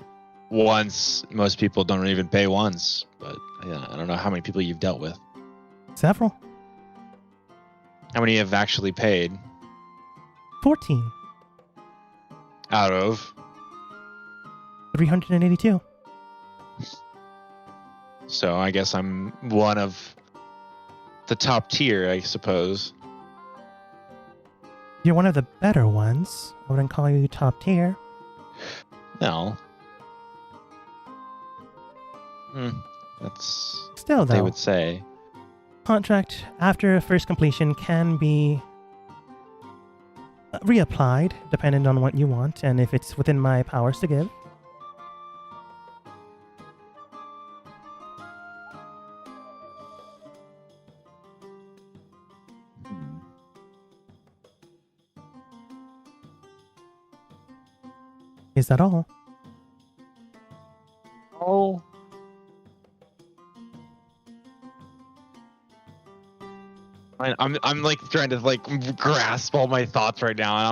once, most people don't even pay once. But yeah, I don't know how many people you've dealt with. Several. How many have actually paid? 14. Out of? 382. So I guess I'm one of the top tier, I suppose. You're one of the better ones. I wouldn't call you top tier. No. That's still what though. they would say. Contract after first completion can be reapplied depending on what you want and if it's within my powers to give. Is that all? Oh. I'm like trying to like grasp all my thoughts right now, and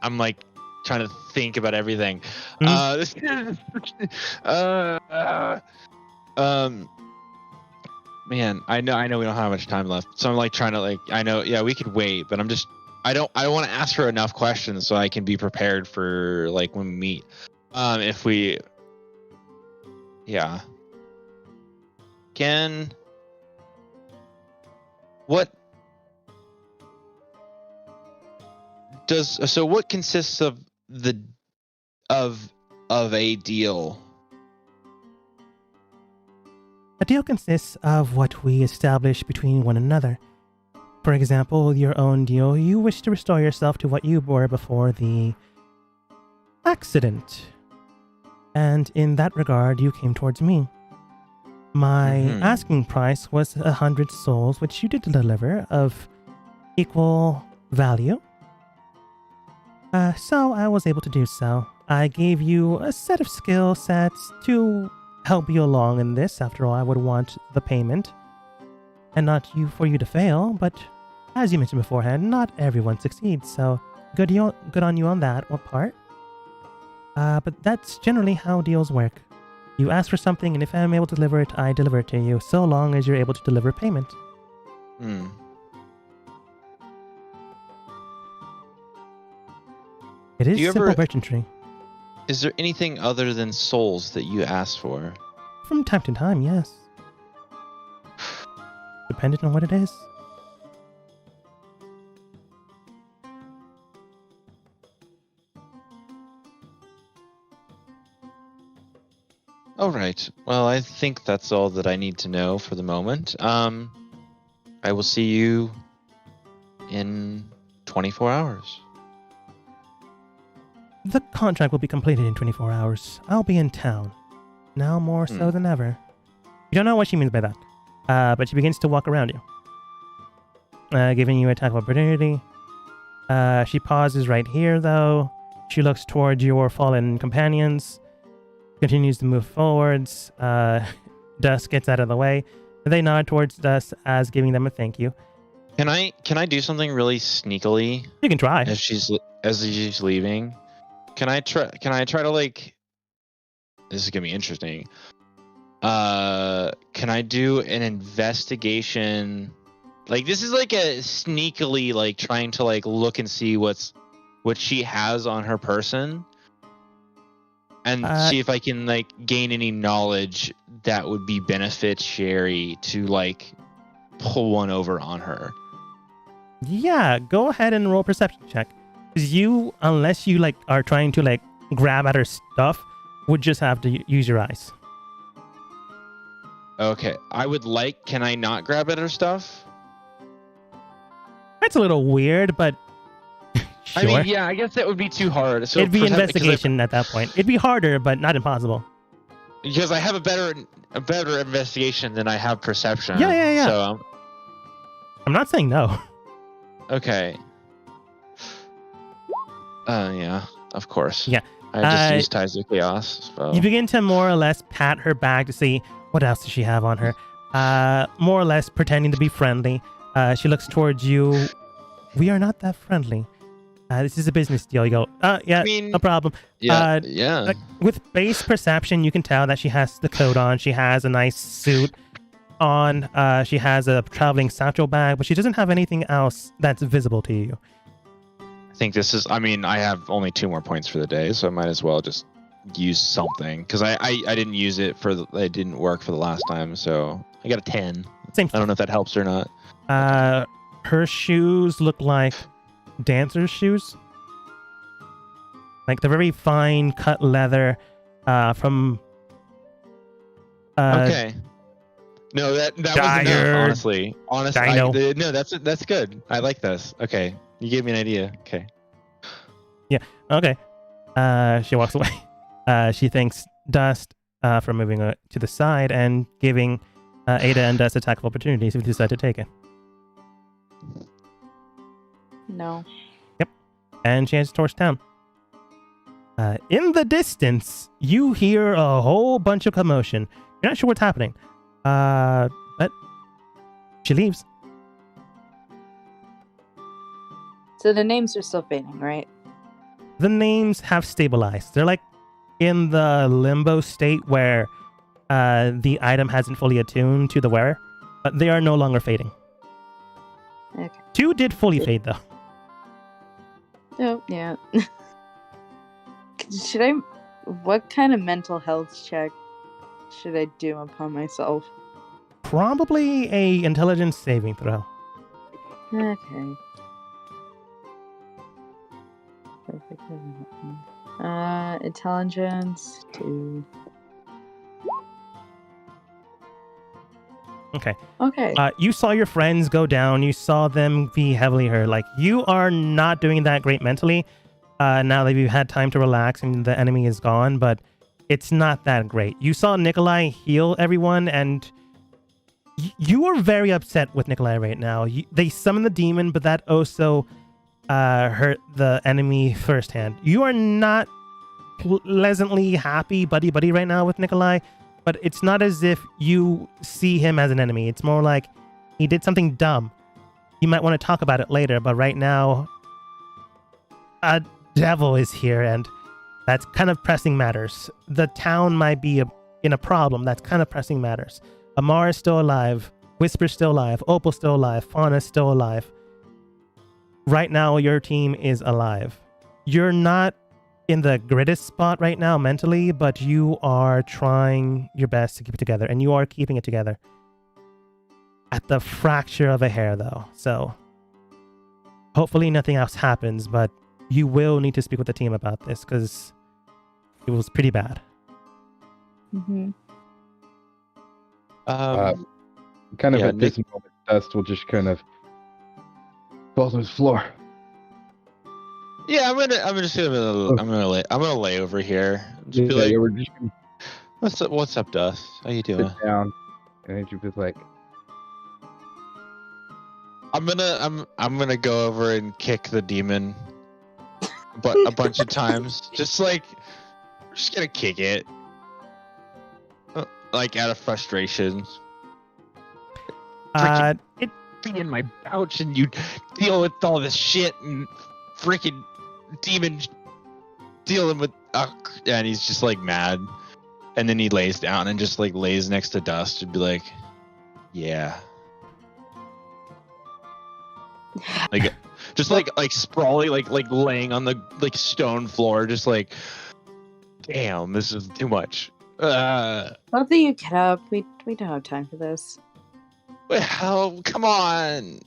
I'm like trying to think about everything. Man, I know we don't have much time left, so I'm like trying to we could wait, but I want to ask her enough questions so I can be prepared for like when we meet. What consists of a deal? A deal consists of what we establish between one another. For example, your own deal, you wish to restore yourself to what you were before the accident. And in that regard, you came towards me. My asking price was 100 souls, which you did deliver of equal value. So I was able to do so. I gave you a set of skill sets to help you along in this. After all, I would want the payment. And not for you to fail, but as you mentioned beforehand, not everyone succeeds, so good on you on that part. But that's generally how deals work. You ask for something, and if I'm able to deliver it, I deliver it to you, so long as you're able to deliver payment. It is simple merchantry. Is there anything other than souls that you ask for? From time to time, yes. Depending on what it is. All right. Well, I think that's all that I need to know for the moment. I will see you in 24 hours. The contract will be completed in 24 hours. I'll be in town. Now more so than ever. You don't know what she means by that. But she begins to walk around you. Giving you attack of opportunity. She pauses right here, though. She looks towards your fallen companions, continues to move forwards. Dusk gets out of the way. They nod towards Dusk as giving them a thank you. Can I do something really sneakily? You can try. As she's leaving, can I try to like? This is gonna be interesting. Can I do an investigation? Like this is like a sneakily like trying to like look and see what she has on her person, and see if I can like gain any knowledge that would be beneficiary to like pull one over on her. Yeah, go ahead and roll perception check. Because you, unless you like are trying to like grab at her stuff, would just have to use your eyes. Okay, can I not grab at her stuff? That's a little weird, but sure. I mean, yeah, I guess that would be too hard. So it'd be investigation at that point. It'd be harder, but not impossible. Because I have a better investigation than I have perception. Yeah. So I'm not saying no. Okay. Yeah, of course. Yeah. I just used Ties of Chaos. So. You begin to more or less pat her back to see what else does she have on her. More or less pretending to be friendly. She looks towards you. We are not that friendly. This is a business deal. You go, yeah, I mean, no problem. Yeah, yeah. Like, with base perception, you can tell that she has the coat on. She has a nice suit on. She has a traveling satchel bag, but she doesn't have anything else that's visible to you. I think this is, I mean, I have only 2 more points for the day, so I might as well just use something. Because I didn't use it it didn't work for the last time, so I got a 10. Same. I don't know if that helps or not. Her shoes look like dancer's shoes. Like the very fine cut leather from okay. No, that was enough, honestly. No, that's good. I like this. Okay. You gave me an idea. Okay. Yeah. Okay. She walks away. She thanks Dust for moving to the side and giving Ada and Dust attack of opportunities if you decide to take it. No. Yep. And she heads towards town. In the distance, you hear a whole bunch of commotion. You're not sure what's happening. But she leaves. So the names are still fading, right? The names have stabilized. They're like in the limbo state where the item hasn't fully attuned to the wearer, but they are no longer fading. Okay. 2 did fully fade, though. Oh, yeah. What kind of mental health check should I do upon myself? Probably a intelligence saving throw. Okay. Perfect. Intelligence 2. Okay. Okay. You saw your friends go down. You saw them be heavily hurt. Like, you are not doing that great mentally. Now that you've had time to relax and the enemy is gone, but it's not that great. You saw Nikolai heal everyone, and you are very upset with Nikolai right now. They summoned the demon, but that also hurt the enemy firsthand. You are not pleasantly happy buddy right now with Nikolai, but it's not as if you see him as an enemy. It's more like he did something dumb. You might want to talk about it later, but right now a devil is here, and that's kind of pressing matters. The town might be in a problem. That's kind of pressing matters. Amar is still alive. Whisper's still alive. Opal's still alive. Fauna's still alive. Right now, your team is alive. You're not in the greatest spot right now mentally, but you are trying your best to keep it together, and you are keeping it together. At the fracture of a hair, though. So, hopefully nothing else happens, but you will need to speak with the team about this, because it was pretty bad. Mm-hmm. Kind of at this moment, Dust will just kind of fall to his floor. Yeah, I'm gonna lay over here. Just be like, we're just gonna what's up, Dust? How you doing? sit down, and then you just like, I'm gonna go over and kick the demon, but a bunch of times, just gonna kick it, like out of frustration. It Be in my pouch and you deal with all this shit and freaking demon dealing with, and he's just like mad, and then he lays down and just like lays next to Dust and be like, yeah. Like, just like sprawling, like laying on the like stone floor, just like, damn, this is too much. Both of you get up. We don't have time for this. Well, come on.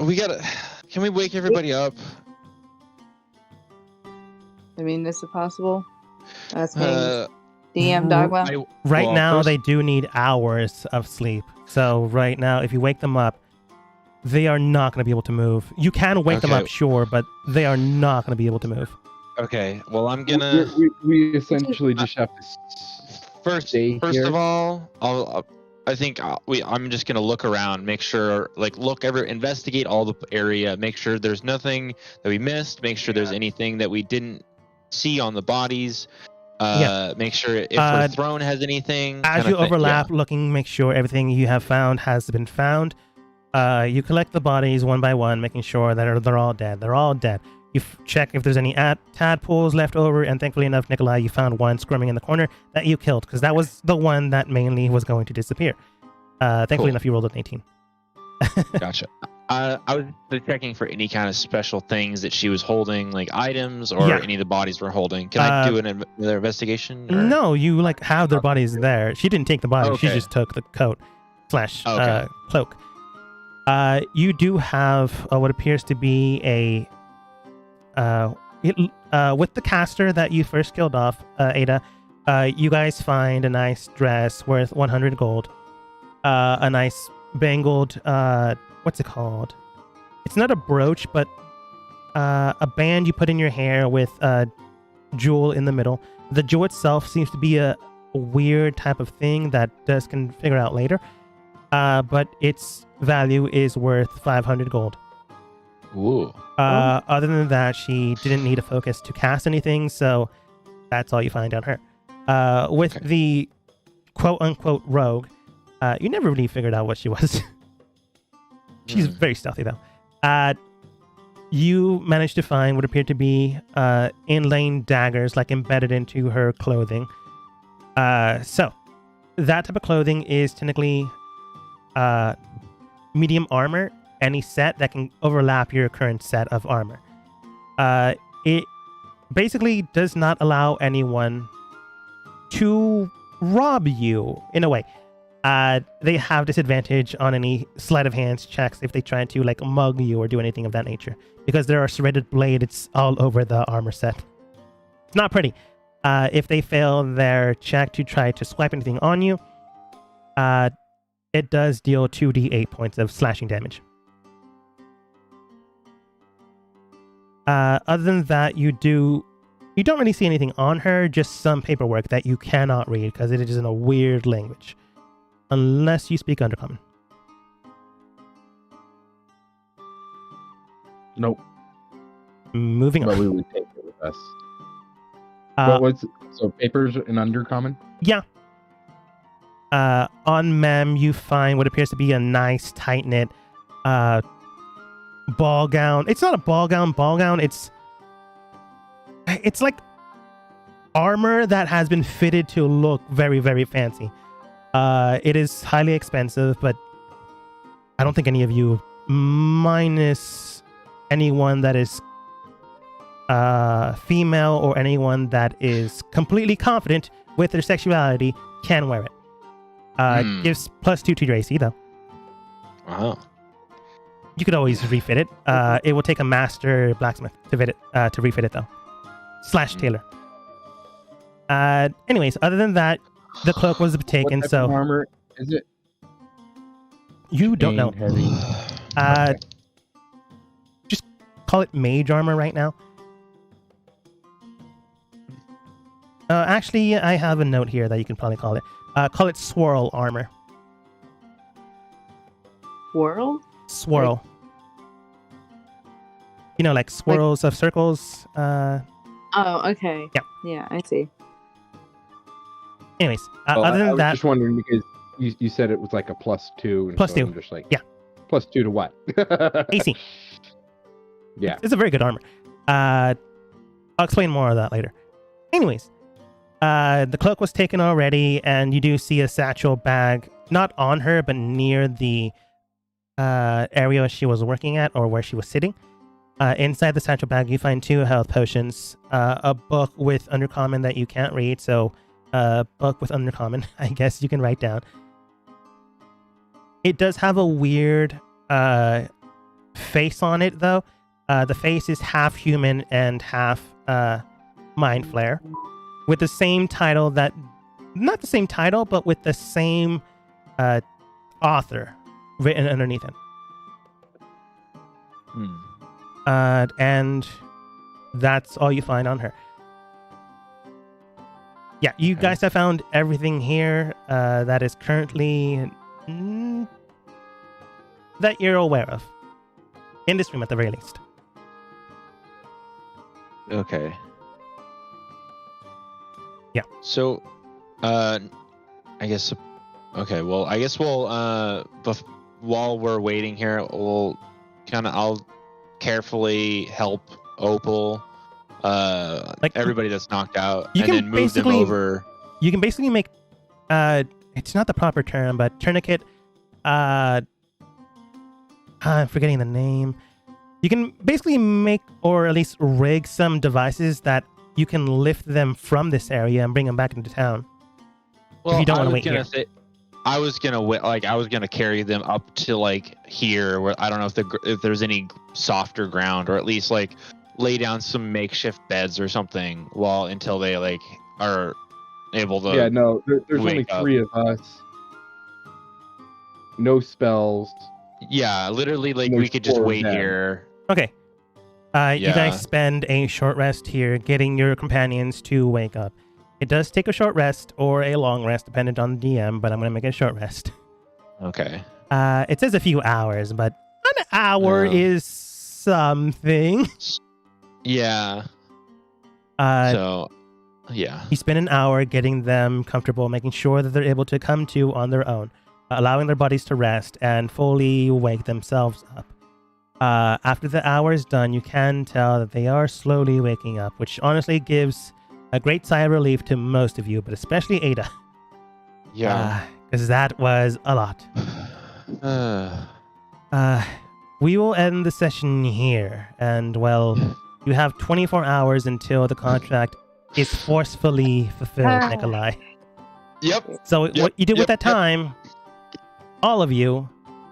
We gotta. Can we wake everybody up? I mean, is it possible? That's me. DM Dogma. Right now, they do need hours of sleep. So right now, if you wake them up, they are not going to be able to move. You can wake them up, sure, but they are not going to be able to move. Okay, well, I'm gonna. We essentially just have to. First of all, I'm just gonna look around, make sure, investigate all the area, make sure there's nothing that we missed, make sure there's anything that we didn't see on the bodies. Make sure if the throne has anything. As you overlap, looking, make sure everything you have found has been found. You collect the bodies one by one, making sure that they're all dead. They're all dead. You check if there's any tadpoles left over, and thankfully enough, Nikolai, you found one squirming in the corner that you killed, because that was the one that mainly was going to disappear. Thankfully enough, you rolled an 18. Gotcha. I was checking for any kind of special things that she was holding, like items, or any of the bodies were holding. Can I do another investigation? Or? No, you have their bodies there. She didn't take the body. She just took the coat / cloak. You do have what appears to be a with the caster that you first killed off, Ada. You guys find a nice dress worth 100 gold. A nice bangled, what's it called? It's not a brooch, but a band you put in your hair with a jewel in the middle. The jewel itself seems to be a weird type of thing that Dust can figure out later. But its value is worth 500 gold. Ooh. Other than that, she didn't need a focus to cast anything, so that's all you find on her. With the quote-unquote rogue, you never really figured out what she was. She's very stealthy, though. You managed to find what appeared to be inlaying daggers, like embedded into her clothing. So, that type of clothing is technically medium armor, any set that can overlap your current set of armor. It basically does not allow anyone to rob you, in a way. They have disadvantage on any sleight of hands checks if they try to mug you or do anything of that nature, because there are serrated blades all over the armor set. It's not pretty. If they fail their check to try to swipe anything on you, it does deal 2d8 points of slashing damage. Other than that, you don't really see anything on her, just some paperwork that you cannot read because it is in a weird language. Unless you speak Undercommon. Nope. Moving on. But we would take it with us. So papers in Undercommon? Yeah. On Mem, you find what appears to be a nice, tight-knit ball gown. It's not a ball gown. It's like armor that has been fitted to look very, very fancy. It is highly expensive, but I don't think any of you, minus anyone that is female or anyone that is completely confident with their sexuality, can wear it. It gives +2 to your AC, though. Wow. You could always refit it. It will take a master blacksmith to refit it, though. / tailor. Anyways, other than that, the cloak was taken, what type so... of armor is it? You don't know. Heavy. Okay. Just call it mage armor right now. Actually, I have a note here that you can probably call it. Call it swirl armor. swirl? Swirl. You know, like swirls of circles. Oh, okay. Yeah. Yeah, I see. Anyways, other than I was that, just wondering because you said it was like a +2. And +2. I'm just like, yeah. +2 to what? AC. Yeah. It's a very good armor. I'll explain more of that later. Anyways, the cloak was taken already, and you do see a satchel bag, not on her, but near the area she was working at or where she was sitting. Inside the satchel bag, you find 2 health potions, a book with Undercommon that you can't read, so book with Undercommon, I guess you can write down. It does have a weird face on it, though. The face is half human and half Mind Flare, with the same title that, not the same title, but with the same author written underneath it. And that's all you find on her. Yeah, you guys have found everything here that is currently that you're aware of. In this room, at the very least. Okay. Yeah. So, I guess. Okay. Well, I guess we'll. While we're waiting here, I'll carefully help Opal. Like everybody that's knocked out, and then move them over. You can basically make. It's not the proper term, but tourniquet. I'm forgetting the name. You can basically make, or at least rig, some devices that you can lift them from this area and bring them back into town. Well, if you don't want to wait here. I was gonna carry them up to like here, where I don't know if there's any softer ground, or at least like lay down some makeshift beds or something until they like are able to. Yeah, no, there's only 3 of us. No spells. Yeah, literally, like we could just wait here. Okay. You guys spend a short rest here, getting your companions to wake up. It does take a short rest or a long rest, dependent on the DM, but I'm going to make it a short rest. Okay. It says a few hours, but an hour is something. Yeah. You spend an hour getting them comfortable, making sure that they're able to come to on their own, allowing their bodies to rest and fully wake themselves up. After the hour is done, you can tell that they are slowly waking up, which honestly gives a great sigh of relief to most of you, but especially Ada. Yeah. Because that was a lot. We will end the session here, and well, you have 24 hours until the contract is forcefully fulfilled, Nikolai. Yep. So what you do with that time, all of you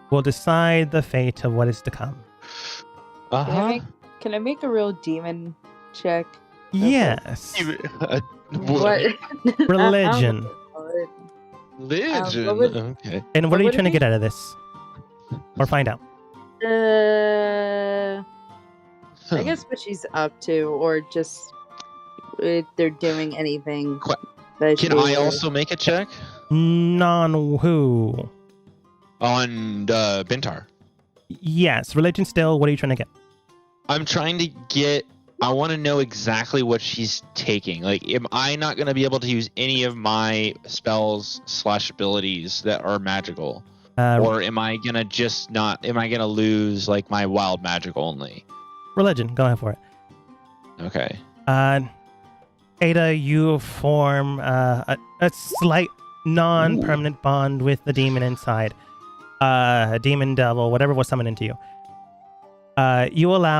will decide the fate of what is to come. Can I make a real demon check? Yes. What? Religion. Religion. Okay. And what are you trying to get out of this? Or find out? I guess what she's up to, or just if they're doing anything. Can I also make a check? On who? On Bintar. Yes, religion still. What are you trying to get? I'm trying to get. I want to know exactly what she's taking. Like, am I not going to be able to use any of my spells / abilities that are magical? Or am I going to just not... Am I going to lose, like, my wild magic only? Religion. Go ahead for it. Okay. Ada, you form a slight non-permanent bond with the demon inside. A demon devil, whatever was summoned into you. You allow